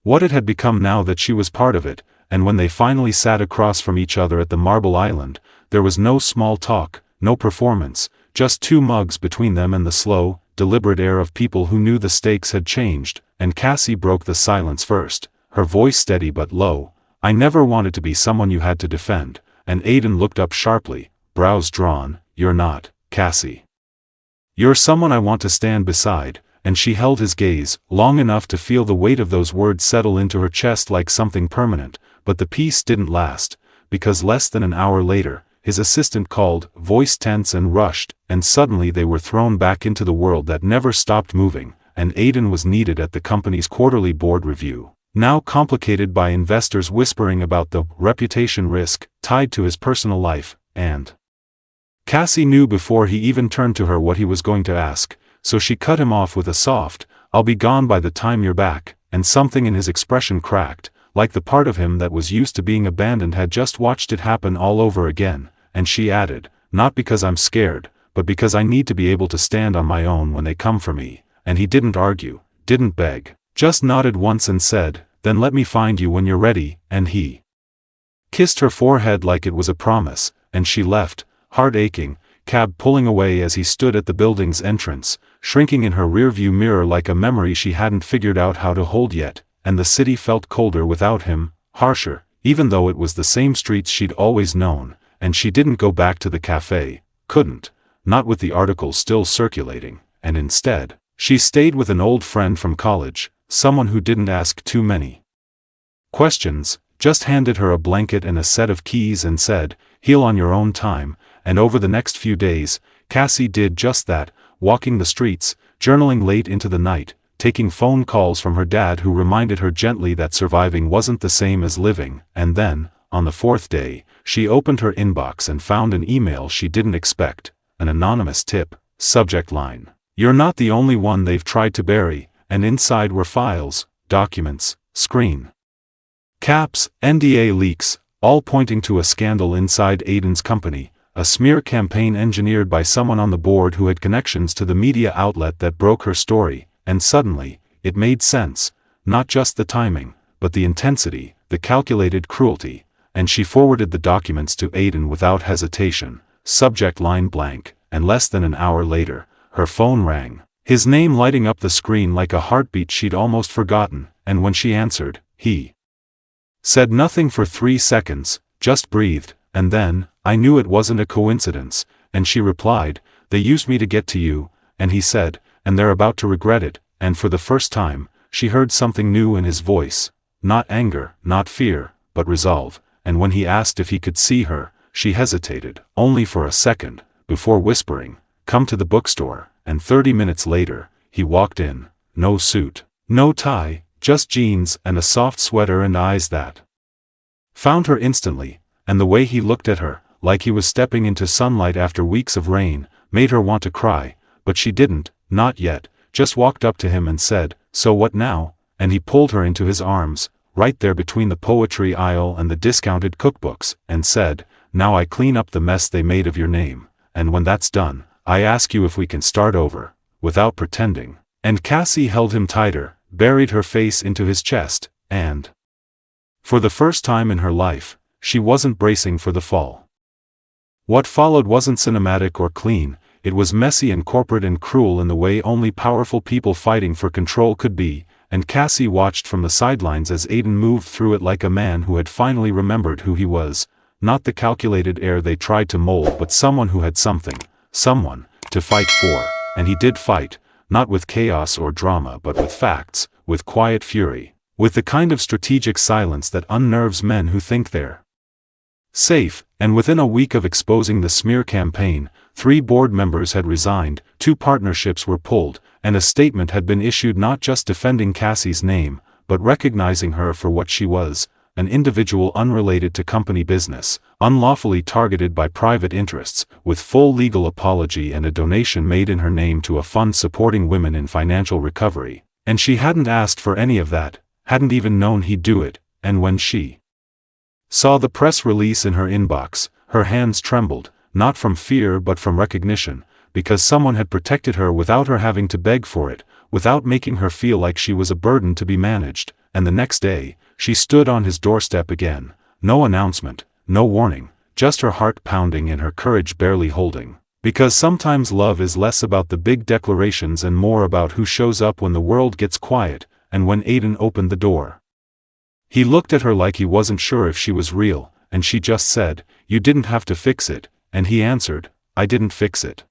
A: what it had become now that she was part of it. And when they finally sat across from each other at the Marble Island, there was no small talk, no performance, just two mugs between them and the slow, deliberate air of people who knew the stakes had changed, and Cassie broke the silence first, her voice steady but low, "I never wanted to be someone you had to defend," and Aiden looked up sharply, brows drawn, "You're not, Cassie. You're someone I want to stand beside," and she held his gaze, long enough to feel the weight of those words settle into her chest like something permanent, but the peace didn't last, because less than an hour later, his assistant called, voice tense and rushed, and suddenly they were thrown back into the world that never stopped moving, and Aiden was needed at the company's quarterly board review, now complicated by investors whispering about the reputation risk tied to his personal life, and Cassie knew before he even turned to her what he was going to ask, so she cut him off with a soft, "I'll be gone by the time you're back," and something in his expression cracked, like the part of him that was used to being abandoned had just watched it happen all over again, and she added, "Not because I'm scared, but because I need to be able to stand on my own when they come for me," and he didn't argue, didn't beg, just nodded once and said, "Then let me find you when you're ready," and he kissed her forehead like it was a promise, and she left, heart aching, cab pulling away as he stood at the building's entrance, shrinking in her rearview mirror like a memory she hadn't figured out how to hold yet, and the city felt colder without him, harsher, even though it was the same streets she'd always known, and she didn't go back to the café, couldn't, not with the articles still circulating, and instead, she stayed with an old friend from college, someone who didn't ask too many questions, just handed her a blanket and a set of keys and said, "Heal on your own time," and over the next few days, Cassie did just that, walking the streets, journaling late into the night, taking phone calls from her dad who reminded her gently that surviving wasn't the same as living, and then, on the fourth day, she opened her inbox and found an email she didn't expect, an anonymous tip, subject line, "You're not the only one they've tried to bury," and inside were files, documents, screen caps, NDA leaks, all pointing to a scandal inside Aiden's company, a smear campaign engineered by someone on the board who had connections to the media outlet that broke her story, and suddenly, it made sense, not just the timing, but the intensity, the calculated cruelty, and she forwarded the documents to Aiden without hesitation, subject line blank, and less than an hour later, her phone rang, his name lighting up the screen like a heartbeat she'd almost forgotten, and when she answered, he said nothing for 3 seconds, just breathed, and then, "I knew it wasn't a coincidence," and she replied, "They used me to get to you," and he said, "And they're about to regret it," and for the first time, she heard something new in his voice, not anger, not fear, but resolve, and when he asked if he could see her, she hesitated, only for a second, before whispering, "Come to the bookstore," and 30 minutes later, he walked in, no suit, no tie, just jeans and a soft sweater and eyes that found her instantly, and the way he looked at her, like he was stepping into sunlight after weeks of rain, made her want to cry, but she didn't, not yet, just walked up to him and said, "So what now?" and he pulled her into his arms, right there between the poetry aisle and the discounted cookbooks, and said, "Now I clean up the mess they made of your name, and when that's done, I ask you if we can start over, without pretending." And Cassie held him tighter, buried her face into his chest, and for the first time in her life, she wasn't bracing for the fall. What followed wasn't cinematic or clean, it was messy and corporate and cruel in the way only powerful people fighting for control could be, and Cassie watched from the sidelines as Aiden moved through it like a man who had finally remembered who he was, not the calculated heir they tried to mold but someone who had something, someone, to fight for, and he did fight, not with chaos or drama but with facts, with quiet fury, with the kind of strategic silence that unnerves men who think they're safe, and within a week of exposing the smear campaign, 3 board members had resigned, 2 partnerships were pulled, and a statement had been issued not just defending Cassie's name, but recognizing her for what she was, an individual unrelated to company business, unlawfully targeted by private interests, with full legal apology and a donation made in her name to a fund supporting women in financial recovery. And she hadn't asked for any of that, hadn't even known he'd do it, and when she saw the press release in her inbox, her hands trembled, not from fear but from recognition, because someone had protected her without her having to beg for it, without making her feel like she was a burden to be managed, and the next day, she stood on his doorstep again, no announcement, no warning, just her heart pounding and her courage barely holding. Because sometimes love is less about the big declarations and more about who shows up when the world gets quiet, and when Aiden opened the door. He looked at her like he wasn't sure if she was real, and she just said, "You didn't have to fix it," and he answered, "I didn't fix it.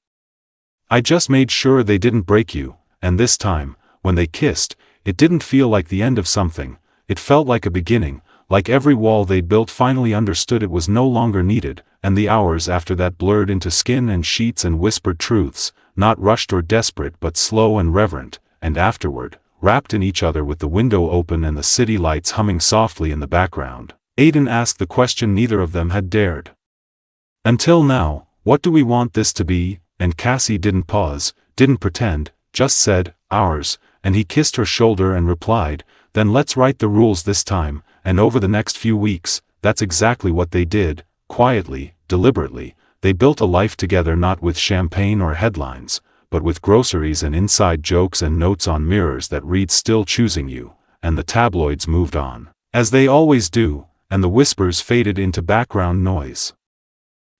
A: I just made sure they didn't break you," and this time, when they kissed, it didn't feel like the end of something, it felt like a beginning, like every wall they'd built finally understood it was no longer needed, and the hours after that blurred into skin and sheets and whispered truths, not rushed or desperate but slow and reverent, and afterward, wrapped in each other with the window open and the city lights humming softly in the background, Aiden asked the question neither of them had dared until now, "What do we want this to be?" And Cassie didn't pause, didn't pretend, just said, "Ours," and he kissed her shoulder and replied, "Then let's write the rules this time," and over the next few weeks, that's exactly what they did, quietly, deliberately, they built a life together not with champagne or headlines, but with groceries and inside jokes and notes on mirrors that read "Still choosing you," and the tabloids moved on, as they always do, and the whispers faded into background noise.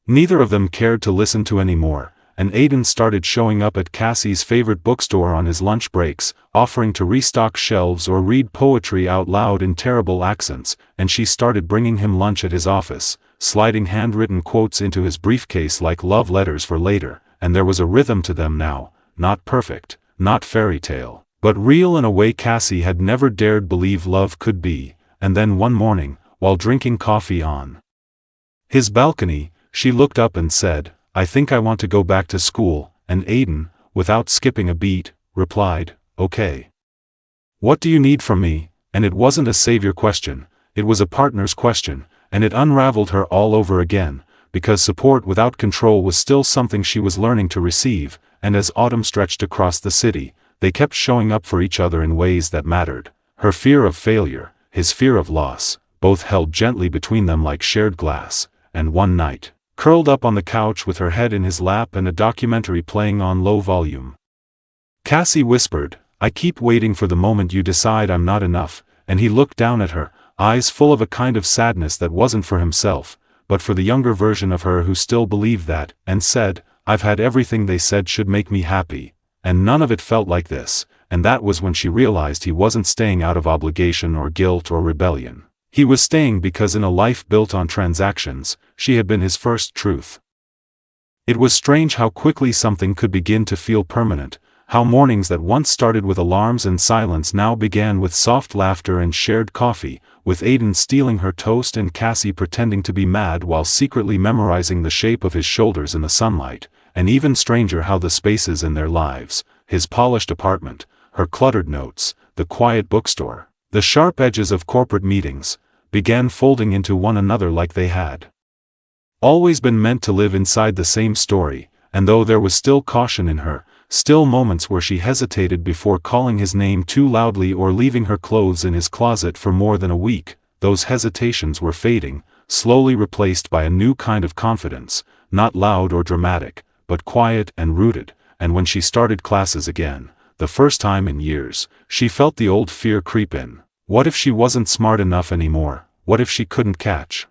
A: Neither of them cared to listen to any more, and Aiden started showing up at Cassie's favorite bookstore on his lunch breaks, offering to restock shelves or read poetry out loud in terrible accents, and she started bringing him lunch at his office, sliding handwritten quotes into his briefcase like love letters for later, and there was a rhythm to them now, not perfect, not fairy tale, but real in a way Cassie had never dared believe love could be. And then one morning, while drinking coffee on his balcony, she looked up and said, "I think I want to go back to school," and Aiden, without skipping a beat, replied, "Okay. What do you need from me?" And it wasn't a savior question, it was a partner's question, and it unraveled her all over again, because support without control was still something she was learning to receive, and as autumn stretched across the city, they kept showing up for each other in ways that mattered. Her fear of failure, his fear of loss, both held gently between them like shared glass, and one night, curled up on the couch with her head in his lap and a documentary playing on low volume, Cassie whispered, "I keep waiting for the moment you decide I'm not enough," and he looked down at her, eyes full of a kind of sadness that wasn't for himself, but for the younger version of her who still believed that, and said, "I've had everything they said should make me happy, and none of it felt like this," and that was when she realized he wasn't staying out of obligation or guilt or rebellion. He was staying because in a life built on transactions, she had been his first truth. It was strange how quickly something could begin to feel permanent, how mornings that once started with alarms and silence now began with soft laughter and shared coffee, with Aiden stealing her toast and Cassie pretending to be mad while secretly memorizing the shape of his shoulders in the sunlight, and even stranger how the spaces in their lives, his polished apartment, her cluttered notes, the quiet bookstore, the sharp edges of corporate meetings, began folding into one another like they had always been meant to live inside the same story, and though there was still caution in her, still moments where she hesitated before calling his name too loudly or leaving her clothes in his closet for more than a week, those hesitations were fading, slowly replaced by a new kind of confidence, not loud or dramatic, but quiet and rooted, and when she started classes again, the first time in years, she felt the old fear creep in. What if she wasn't smart enough anymore? What if she couldn't catch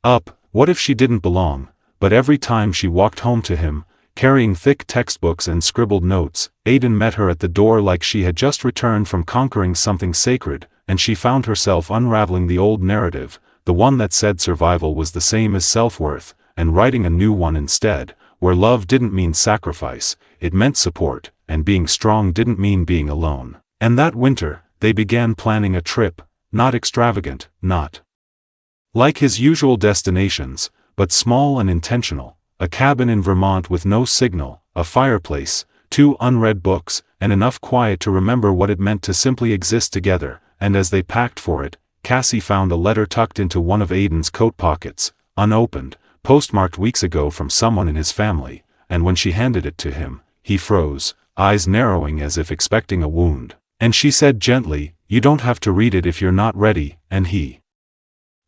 A: up? What if she didn't belong? But every time she walked home to him, carrying thick textbooks and scribbled notes, Aiden met her at the door like she had just returned from conquering something sacred, and she found herself unraveling the old narrative, the one that said survival was the same as self-worth, and writing a new one instead, where love didn't mean sacrifice, it meant support, and being strong didn't mean being alone. And that winter, they began planning a trip, not extravagant, not like his usual destinations, but small and intentional, a cabin in Vermont with no signal, a fireplace, 2 unread books, and enough quiet to remember what it meant to simply exist together, and as they packed for it, Cassie found a letter tucked into one of Aiden's coat pockets, unopened, postmarked weeks ago from someone in his family, and when she handed it to him, he froze, eyes narrowing as if expecting a wound. And she said gently, "You don't have to read it if you're not ready," and he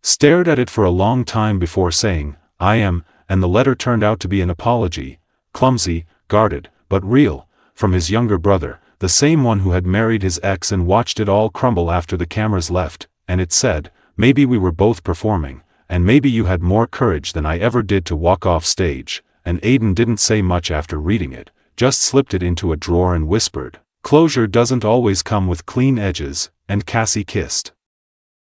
A: stared at it for a long time before saying, "I am," and the letter turned out to be an apology, clumsy, guarded, but real, from his younger brother, the same one who had married his ex and watched it all crumble after the cameras left, and it said, "Maybe we were both performing, and maybe you had more courage than I ever did to walk off stage," and Aiden didn't say much after reading it, just slipped it into a drawer and whispered, "Closure doesn't always come with clean edges," and Cassie kissed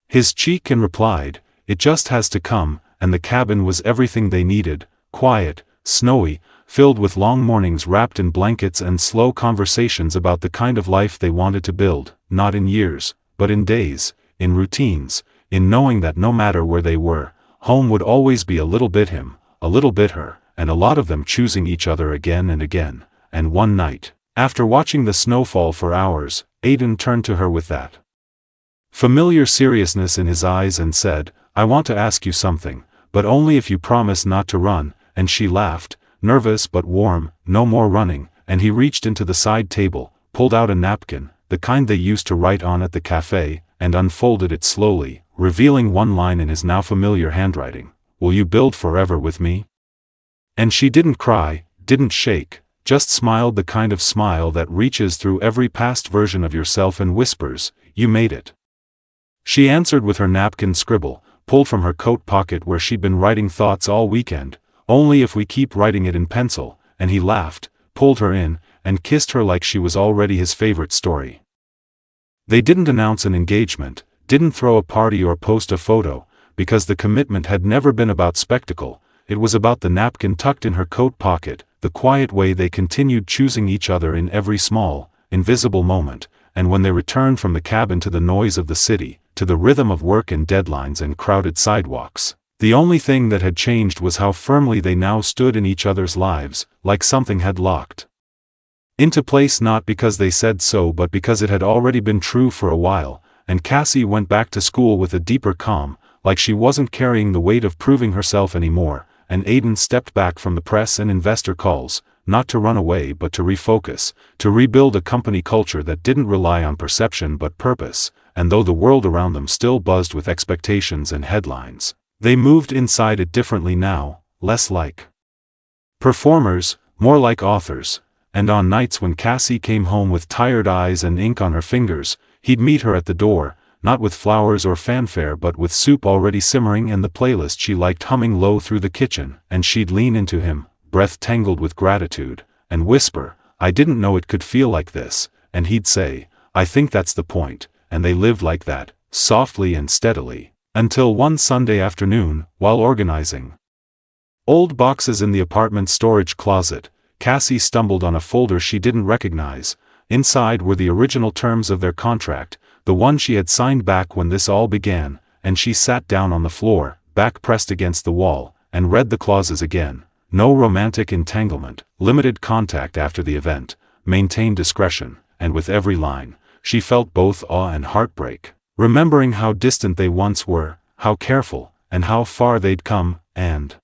A: his cheek and replied, "It just has to come," and the cabin was everything they needed, quiet, snowy, filled with long mornings wrapped in blankets and slow conversations about the kind of life they wanted to build, not in years, but in days, in routines, in knowing that no matter where they were, home would always be a little bit him, a little bit her, and a lot of them choosing each other again and again, and one night, after watching the snow fall for hours, Aiden turned to her with that familiar seriousness in his eyes and said, "I want to ask you something, but only if you promise not to run," and she laughed, nervous but warm, "No more running," and he reached into the side table, pulled out a napkin, the kind they used to write on at the café, and unfolded it slowly, revealing one line in his now familiar handwriting, "Will you build forever with me?" And she didn't cry, didn't shake, just smiled, the kind of smile that reaches through every past version of yourself and whispers, "You made it." She answered with her napkin scribble, pulled from her coat pocket where she'd been writing thoughts all weekend, "Only if we keep writing it in pencil," and he laughed, pulled her in, and kissed her like she was already his favorite story. They didn't announce an engagement, didn't throw a party or post a photo, because the commitment had never been about spectacle. It was about the napkin tucked in her coat pocket, the quiet way they continued choosing each other in every small, invisible moment, and when they returned from the cabin to the noise of the city, to the rhythm of work and deadlines and crowded sidewalks. The only thing that had changed was how firmly they now stood in each other's lives, like something had locked into place, not because they said so but because it had already been true for a while, and Cassie went back to school with a deeper calm, like she wasn't carrying the weight of proving herself anymore, and Aiden stepped back from the press and investor calls, not to run away but to refocus, to rebuild a company culture that didn't rely on perception but purpose, and though the world around them still buzzed with expectations and headlines, they moved inside it differently now, less like performers, more like authors. And on nights when Cassie came home with tired eyes and ink on her fingers, he'd meet her at the door, not with flowers or fanfare but with soup already simmering and the playlist she liked humming low through the kitchen, and she'd lean into him, breath tangled with gratitude, and whisper, "I didn't know it could feel like this," and he'd say, "I think that's the point," and they lived like that, softly and steadily, until one Sunday afternoon, while organizing old boxes in the apartment storage closet, Cassie stumbled on a folder she didn't recognize. Inside were the original terms of their contract, the one she had signed back when this all began, and she sat down on the floor, back pressed against the wall, and read the clauses again. No romantic entanglement, limited contact after the event, maintain discretion, and with every line, she felt both awe and heartbreak, remembering how distant they once were, how careful, and how far they'd come, and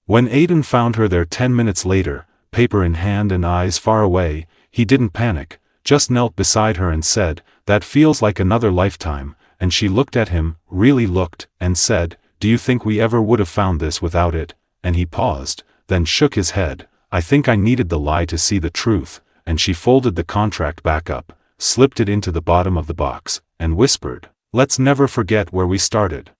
A: when Aiden found her there 10 minutes later, paper in hand and eyes far away, he didn't panic, just knelt beside her and said, "That feels like another lifetime," and she looked at him, really looked, and said, "Do you think we ever would have found this without it?" And he paused, then shook his head. "I think I needed the lie to see the truth," and she folded the contract back up, slipped it into the bottom of the box, and whispered, "Let's never forget where we started.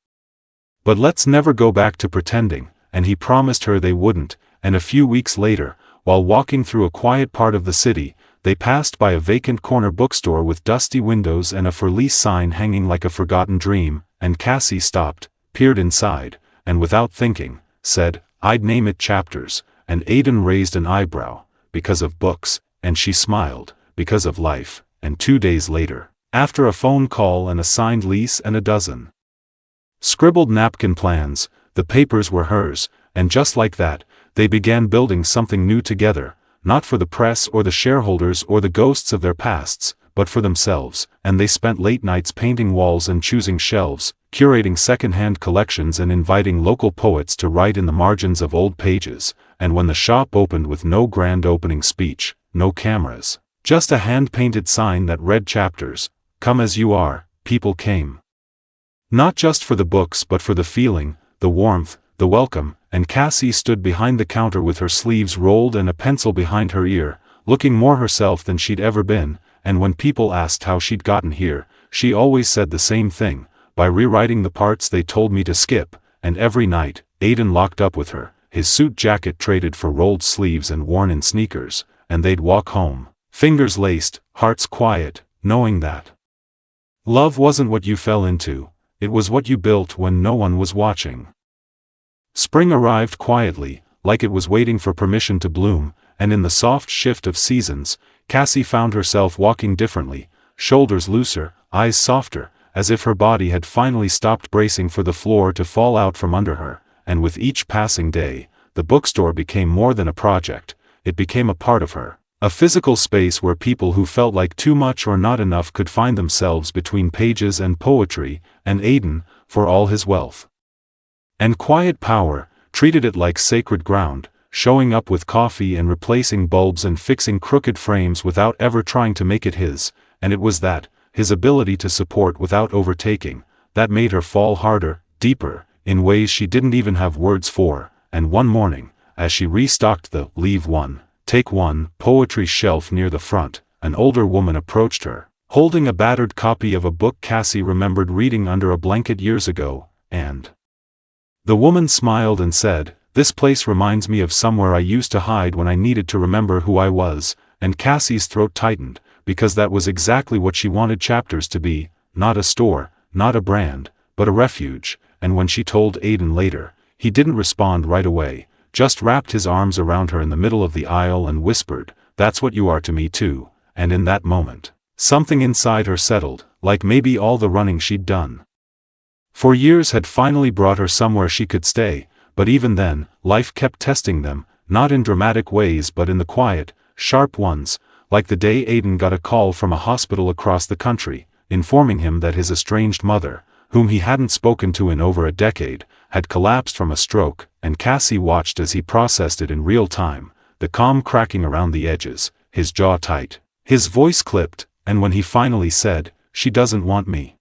A: But let's never go back to pretending," and he promised her they wouldn't, and a few weeks later, while walking through a quiet part of the city, they passed by a vacant corner bookstore with dusty windows and a for lease sign hanging like a forgotten dream, and Cassie stopped, peered inside, and without thinking, said, "I'd name it Chapters," and Aiden raised an eyebrow, "Because of books," and she smiled, "Because of life," and 2 days later, after a phone call and a signed lease and a dozen scribbled napkin plans, the papers were hers, and just like that, they began building something new together, not for the press or the shareholders or the ghosts of their pasts, but for themselves, and they spent late nights painting walls and choosing shelves, curating second-hand collections and inviting local poets to write in the margins of old pages, and when the shop opened with no grand opening speech, no cameras, just a hand-painted sign that read Chapters, "Come as you are," people came. Not just for the books but for the feeling, the warmth, the welcome, and Cassie stood behind the counter with her sleeves rolled and a pencil behind her ear, looking more herself than she'd ever been, and when people asked how she'd gotten here, she always said the same thing, by rewriting the parts they told me to skip, and every night, Aiden locked up with her, his suit jacket traded for rolled sleeves and worn-in sneakers, and they'd walk home, fingers laced, hearts quiet, knowing that love wasn't what you fell into, it was what you built when no one was watching. Spring arrived quietly, like it was waiting for permission to bloom, and in the soft shift of seasons, Cassie found herself walking differently, shoulders looser, eyes softer, as if her body had finally stopped bracing for the floor to fall out from under her, and with each passing day, the bookstore became more than a project, it became a part of her, a physical space where people who felt like too much or not enough could find themselves between pages and poetry, and Aiden, for all his wealth and quiet power, treated it like sacred ground, showing up with coffee and replacing bulbs and fixing crooked frames without ever trying to make it his, and it was that, his ability to support without overtaking, that made her fall harder, deeper, in ways she didn't even have words for, and one morning, as she restocked the "Leave One, Take One" poetry shelf near the front, an older woman approached her, holding a battered copy of a book Cassie remembered reading under a blanket years ago, and the woman smiled and said, this place reminds me of somewhere I used to hide when I needed to remember who I was," and Cassie's throat tightened, because that was exactly what she wanted Chapters to be, not a store, not a brand, but a refuge. And when she told Aiden later, he didn't respond right away, just wrapped his arms around her in the middle of the aisle and whispered, "That's what you are to me too," and in that moment, something inside her settled, like maybe all the running she'd done for years had finally brought her somewhere she could stay. But even then, life kept testing them, not in dramatic ways but in the quiet, sharp ones, like the day Aiden got a call from a hospital across the country, informing him that his estranged mother, whom he hadn't spoken to in over a decade, had collapsed from a stroke, and Cassie watched as he processed it in real time, the calm cracking around the edges, his jaw tight, his voice clipped, and when he finally said, "She doesn't want me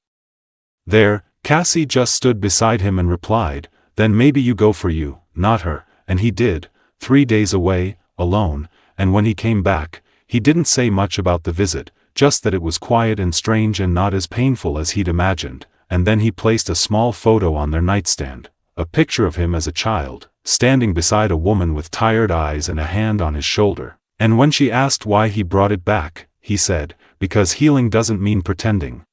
A: there," Cassie just stood beside him and replied, "Then maybe you go for you, not her," and he did, 3 days away, alone, and when he came back, he didn't say much about the visit, just that it was quiet and strange and not as painful as he'd imagined, and then he placed a small photo on their nightstand, a picture of him as a child, standing beside a woman with tired eyes and a hand on his shoulder, and when she asked why he brought it back, he said, "Because healing doesn't mean pretending."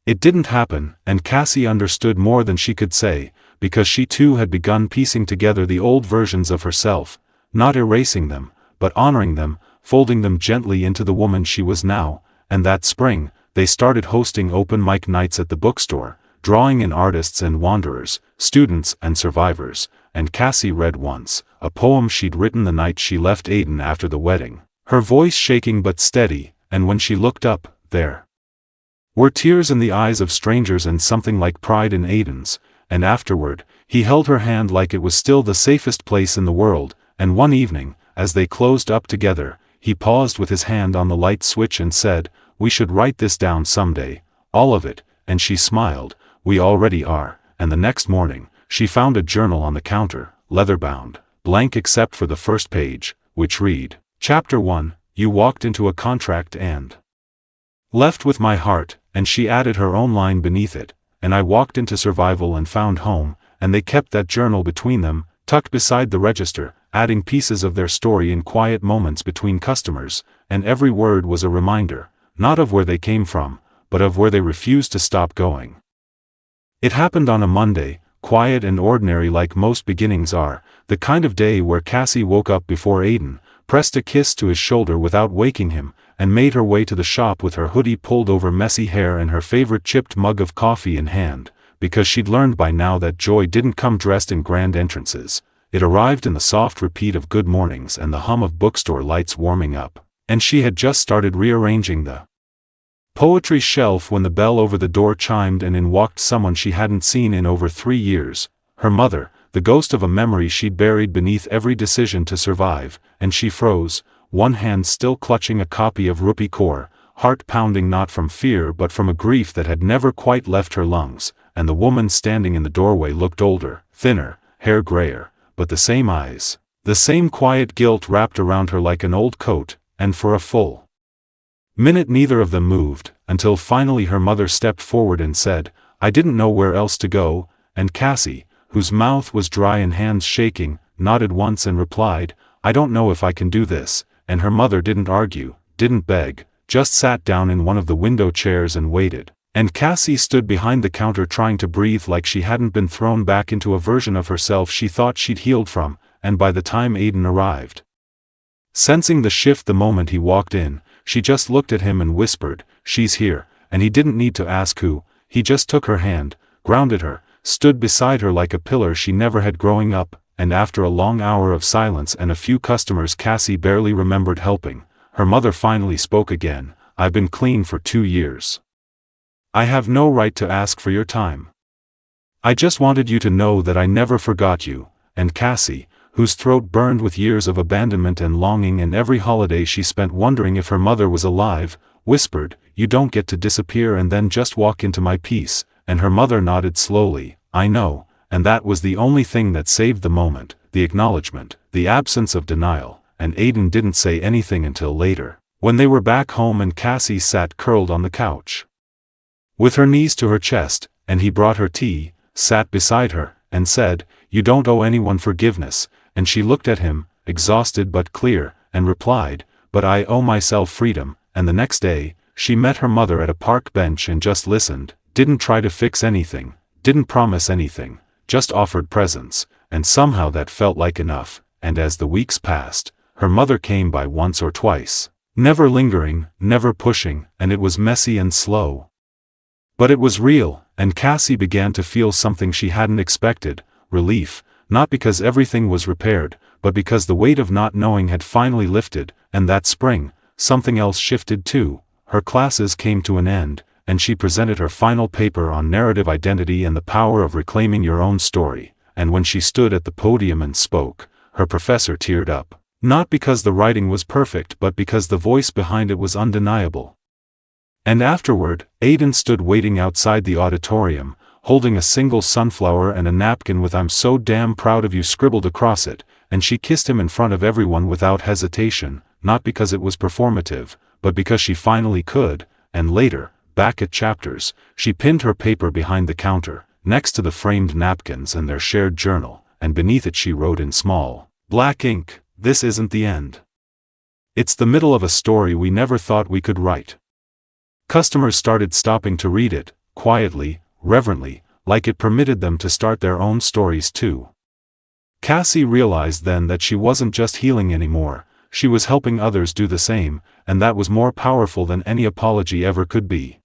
A: It didn't happen, and Cassie understood more than she could say, because she too had begun piecing together the old versions of herself, not erasing them, but honoring them, folding them gently into the woman she was now. And that spring, they started hosting open mic nights at the bookstore, drawing in artists and wanderers, students and survivors, and Cassie read once, a poem she'd written the night she left Aiden after the wedding, her voice shaking but steady, and when she looked up, there were tears in the eyes of strangers and something like pride in Aiden's, and afterward, he held her hand like it was still the safest place in the world, and one evening, as they closed up together, he paused with his hand on the light switch and said, "We should write this down someday, all of it," and she smiled, "We already are," and the next morning, she found a journal on the counter, leather-bound, blank except for the first page, which read, "Chapter 1, You walked into a contract and left with my heart," and she added her own line beneath it, "And I walked into survival and found home," and they kept that journal between them, tucked beside the register, adding pieces of their story in quiet moments between customers, and every word was a reminder, not of where they came from, but of where they refused to stop going. It happened on a Monday, quiet and ordinary like most beginnings are, the kind of day where Cassie woke up before Aiden, pressed a kiss to his shoulder without waking him, and made her way to the shop with her hoodie pulled over messy hair and her favorite chipped mug of coffee in hand, because she'd learned by now that joy didn't come dressed in grand entrances. It arrived in the soft repeat of good mornings and the hum of bookstore lights warming up, and she had just started rearranging the poetry shelf when the bell over the door chimed and in walked someone she hadn't seen in over 3 years, her mother, the ghost of a memory she'd buried beneath every decision to survive, and she froze, one hand still clutching a copy of Rupi Kaur, heart pounding not from fear but from a grief that had never quite left her lungs, and the woman standing in the doorway looked older, thinner, hair grayer, but the same eyes, the same quiet guilt wrapped around her like an old coat, and for a full minute neither of them moved, until finally her mother stepped forward and said, "I didn't know where else to go," and Cassie, whose mouth was dry and hands shaking, nodded once and replied, "I don't know if I can do this," and her mother didn't argue, didn't beg, just sat down in one of the window chairs and waited. And Cassie stood behind the counter trying to breathe like she hadn't been thrown back into a version of herself she thought she'd healed from, and by the time Aiden arrived, sensing the shift the moment he walked in, she just looked at him and whispered, "She's here," and he didn't need to ask who, he just took her hand, grounded her, stood beside her like a pillar she never had growing up, and after a long hour of silence and a few customers Cassie barely remembered helping, her mother finally spoke again, "I've been clean for 2 years. I have no right to ask for your time. I just wanted you to know that I never forgot you," and Cassie, whose throat burned with years of abandonment and longing and every holiday she spent wondering if her mother was alive, whispered, "You don't get to disappear and then just walk into my peace," and her mother nodded slowly, "I know," and that was the only thing that saved the moment, the acknowledgement, the absence of denial, and Aiden didn't say anything until later, when they were back home and Cassie sat curled on the couch, with her knees to her chest, and he brought her tea, sat beside her, and said, you don't owe anyone forgiveness, and she looked at him, exhausted but clear, and replied, but I owe myself freedom. And the next day, she met her mother at a park bench and just listened, didn't try to fix anything, didn't promise anything, just offered presence, and somehow that felt like enough. And as the weeks passed, her mother came by once or twice, never lingering, never pushing, and it was messy and slow. But it was real, and Cassie began to feel something she hadn't expected, relief, not because everything was repaired, but because the weight of not knowing had finally lifted. And that spring, something else shifted too. Her classes came to an end, and she presented her final paper on narrative identity and the power of reclaiming your own story. And when she stood at the podium and spoke, her professor teared up. Not because the writing was perfect, but because the voice behind it was undeniable. And afterward, Aiden stood waiting outside the auditorium, holding a single sunflower and a napkin with "I'm so damn proud of you" scribbled across it, and she kissed him in front of everyone without hesitation, not because it was performative, but because she finally could. And later, back at Chapters, she pinned her paper behind the counter, next to the framed napkins and their shared journal, and beneath it she wrote in small, black ink, "This isn't the end. It's the middle of a story we never thought we could write." Customers started stopping to read it, quietly, reverently, like it permitted them to start their own stories too. Cassie realized then that she wasn't just healing anymore, she was helping others do the same, and that was more powerful than any apology ever could be.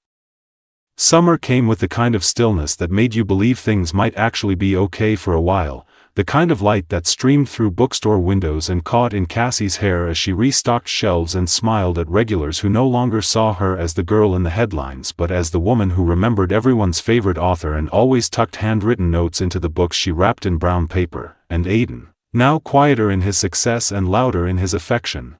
A: Summer came with the kind of stillness that made you believe things might actually be okay for a while, the kind of light that streamed through bookstore windows and caught in Cassie's hair as she restocked shelves and smiled at regulars who no longer saw her as the girl in the headlines but as the woman who remembered everyone's favorite author and always tucked handwritten notes into the books she wrapped in brown paper. And Aiden, now quieter in his success and louder in his affection,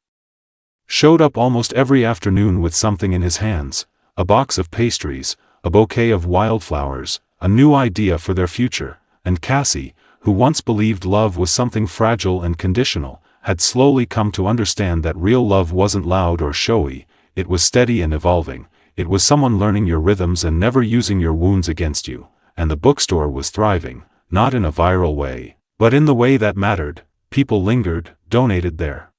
A: showed up almost every afternoon with something in his hands, a box of pastries, a bouquet of wildflowers, a new idea for their future. And Cassie, who once believed love was something fragile and conditional, had slowly come to understand that real love wasn't loud or showy, it was steady and evolving, it was someone learning your rhythms and never using your wounds against you. And the bookstore was thriving, not in a viral way, but in the way that mattered. People lingered, donated their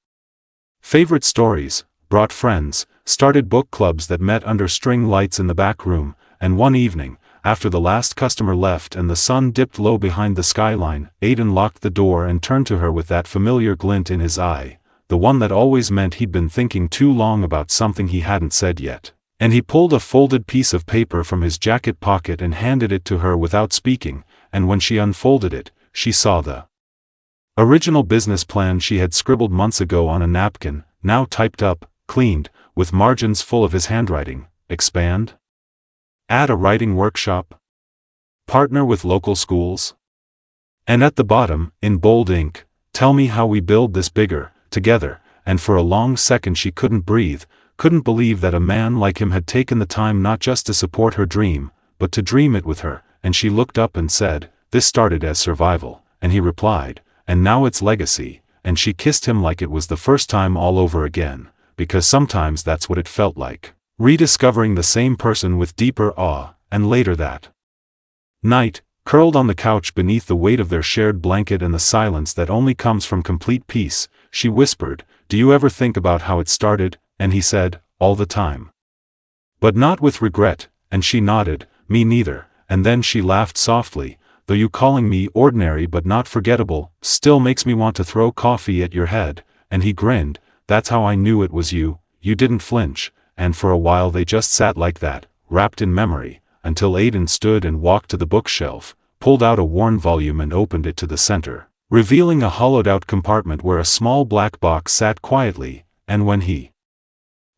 A: favorite stories, brought friends, started book clubs that met under string lights in the back room. And one evening, after the last customer left and the sun dipped low behind the skyline, Aiden locked the door and turned to her with that familiar glint in his eye, the one that always meant he'd been thinking too long about something he hadn't said yet. And he pulled a folded piece of paper from his jacket pocket and handed it to her without speaking, and when she unfolded it, she saw the original business plan she had scribbled months ago on a napkin, now typed up, cleaned, with margins full of his handwriting. Expand? Add a writing workshop? Partner with local schools? And at the bottom, in bold ink, tell me how we build this bigger, together. And for a long second she couldn't breathe, couldn't believe that a man like him had taken the time not just to support her dream, but to dream it with her. And she looked up and said, "This started as survival," and he replied, "And now it's legacy." And she kissed him like it was the first time all over again, because sometimes that's what it felt like. Rediscovering the same person with deeper awe. And later that night, curled on the couch beneath the weight of their shared blanket and the silence that only comes from complete peace, she whispered, "Do you ever think about how it started?" And he said, "All the time." But not with regret, and she nodded, "Me neither." And then she laughed softly, "Though you calling me ordinary but not forgettable, still makes me want to throw coffee at your head." And he grinned, "That's how I knew it was you, you didn't flinch." And for a while they just sat like that, wrapped in memory, until Aiden stood and walked to the bookshelf, pulled out a worn volume and opened it to the center, revealing a hollowed-out compartment where a small black box sat quietly. And when he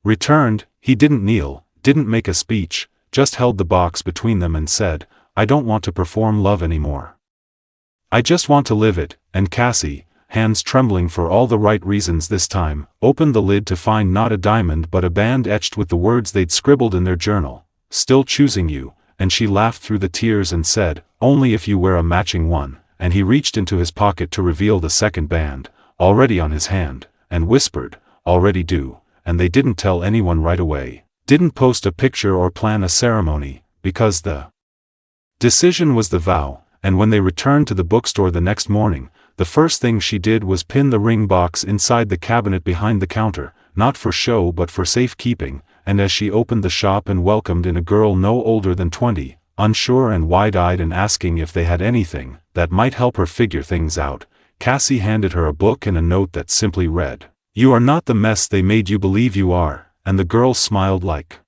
A: returned, he didn't kneel, didn't make a speech, just held the box between them and said, "I don't want to perform love anymore. I just want to live it." And Cassie, hands trembling for all the right reasons this time, opened the lid to find not a diamond but a band etched with the words they'd scribbled in their journal, "Still choosing you." And she laughed through the tears and said, "Only if you wear a matching one." And he reached into his pocket to reveal the second band, already on his hand, and whispered, "Already do." And they didn't tell anyone right away, didn't post a picture or plan a ceremony, because the decision was the vow. and when they returned to the bookstore the next morning, the first thing she did was pin the ring box inside the cabinet behind the counter, not for show but for safekeeping, and as she opened the shop and welcomed in a girl no older than 20, unsure and wide-eyed and asking if they had anything that might help her figure things out, Cassie handed her a book and a note that simply read, "You are not the mess they made you believe you are," and the girl smiled like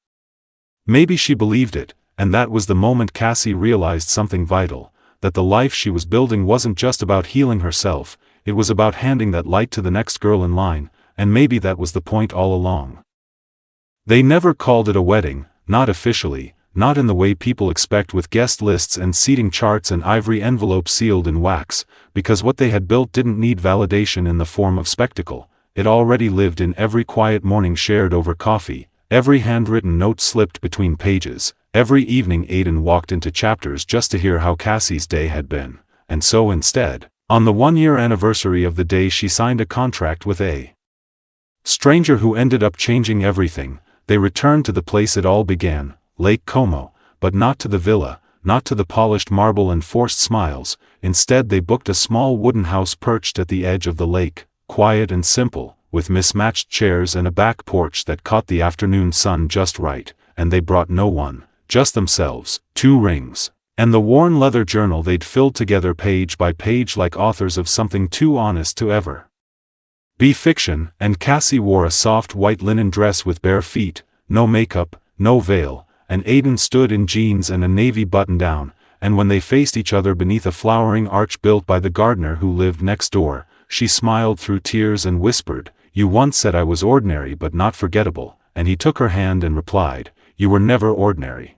A: maybe she believed it, and that was the moment Cassie realized something vital, that the life she was building wasn't just about healing herself, it was about handing that light to the next girl in line, and maybe that was the point all along. They never called it a wedding, not officially, not in the way people expect with guest lists and seating charts and ivory envelopes sealed in wax, because what they had built didn't need validation in the form of spectacle, it already lived in every quiet morning shared over coffee, every handwritten note slipped between pages, every evening Aiden walked into chapters just to hear how Cassie's day had been, and so instead, on the 1-year anniversary of the day she signed a contract with a stranger who ended up changing everything, they returned to the place it all began, Lake Como, but not to the villa, not to the polished marble and forced smiles, instead they booked a small wooden house perched at the edge of the lake, quiet and simple, with mismatched chairs and a back porch that caught the afternoon sun just right, and they brought no one, just themselves, 2 rings, and the worn leather journal they'd filled together page by page like authors of something too honest to ever be fiction, and Cassie wore a soft white linen dress with bare feet, no makeup, no veil, and Aiden stood in jeans and a navy button-down, and when they faced each other beneath a flowering arch built by the gardener who lived next door, she smiled through tears and whispered, "You once said I was ordinary but not forgettable," and he took her hand and replied, "You were never ordinary."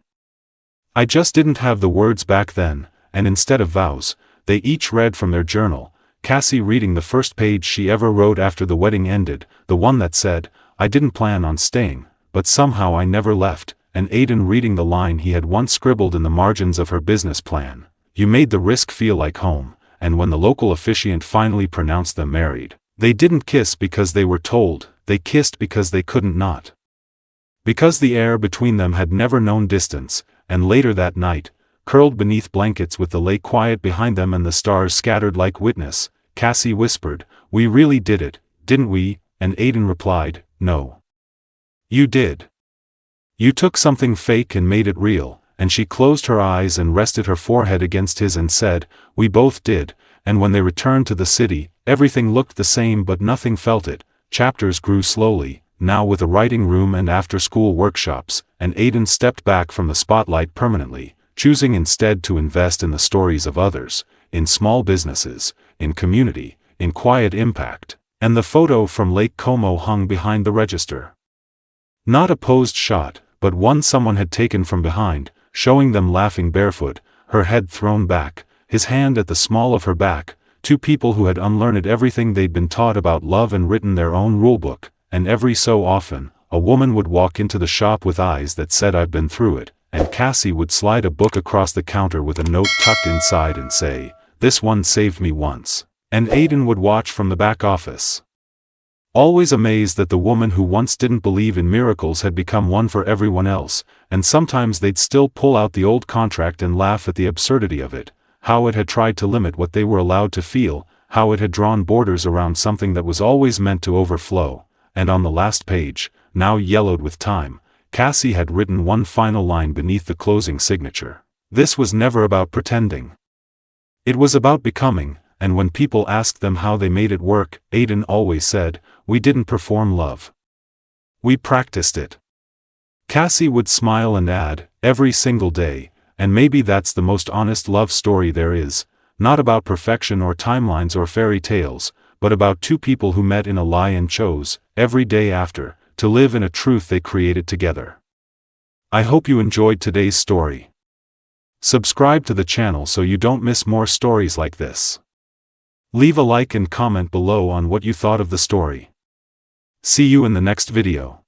A: I just didn't have the words back then, and instead of vows, they each read from their journal, Cassie reading the first page she ever wrote after the wedding ended, the one that said, "I didn't plan on staying, but somehow I never left," and Aiden reading the line he had once scribbled in the margins of her business plan, "You made the risk feel like home," and when the local officiant finally pronounced them married, they didn't kiss because they were told, they kissed because they couldn't not. Because the air between them had never known distance, and later that night, curled beneath blankets with the lake quiet behind them and the stars scattered like witness, Cassie whispered, "We really did it, didn't we?" and Aiden replied, "No. You did. You took something fake and made it real," and she closed her eyes and rested her forehead against his and said, "We both did," and when they returned to the city, everything looked the same but nothing felt it, chapters grew slowly, now with a writing room and after-school workshops, and Aiden stepped back from the spotlight permanently, choosing instead to invest in the stories of others, in small businesses, in community, in quiet impact, and the photo from Lake Como hung behind the register. Not a posed shot, but one someone had taken from behind, showing them laughing barefoot, her head thrown back, his hand at the small of her back, 2 people who had unlearned everything they'd been taught about love and written their own rulebook, and every so often, a woman would walk into the shop with eyes that said "I've been through it," and Cassie would slide a book across the counter with a note tucked inside and say, "This one saved me once," and Aiden would watch from the back office, always amazed that the woman who once didn't believe in miracles had become one for everyone else, and sometimes they'd still pull out the old contract and laugh at the absurdity of it, how it had tried to limit what they were allowed to feel, how it had drawn borders around something that was always meant to overflow, and on the last page, now yellowed with time, Cassie had written one final line beneath the closing signature. This was never about pretending. It was about becoming, and when people asked them how they made it work, Aiden always said, "We didn't perform love. We practiced it." Cassie would smile and add, "Every single day," and maybe that's the most honest love story there is, not about perfection or timelines or fairy tales, but about 2 people who met in a lie and chose, every day after, to live in a truth they created together. I hope you enjoyed today's story. Subscribe to the channel so you don't miss more stories like this. Leave a like and comment below on what you thought of the story. See you in the next video.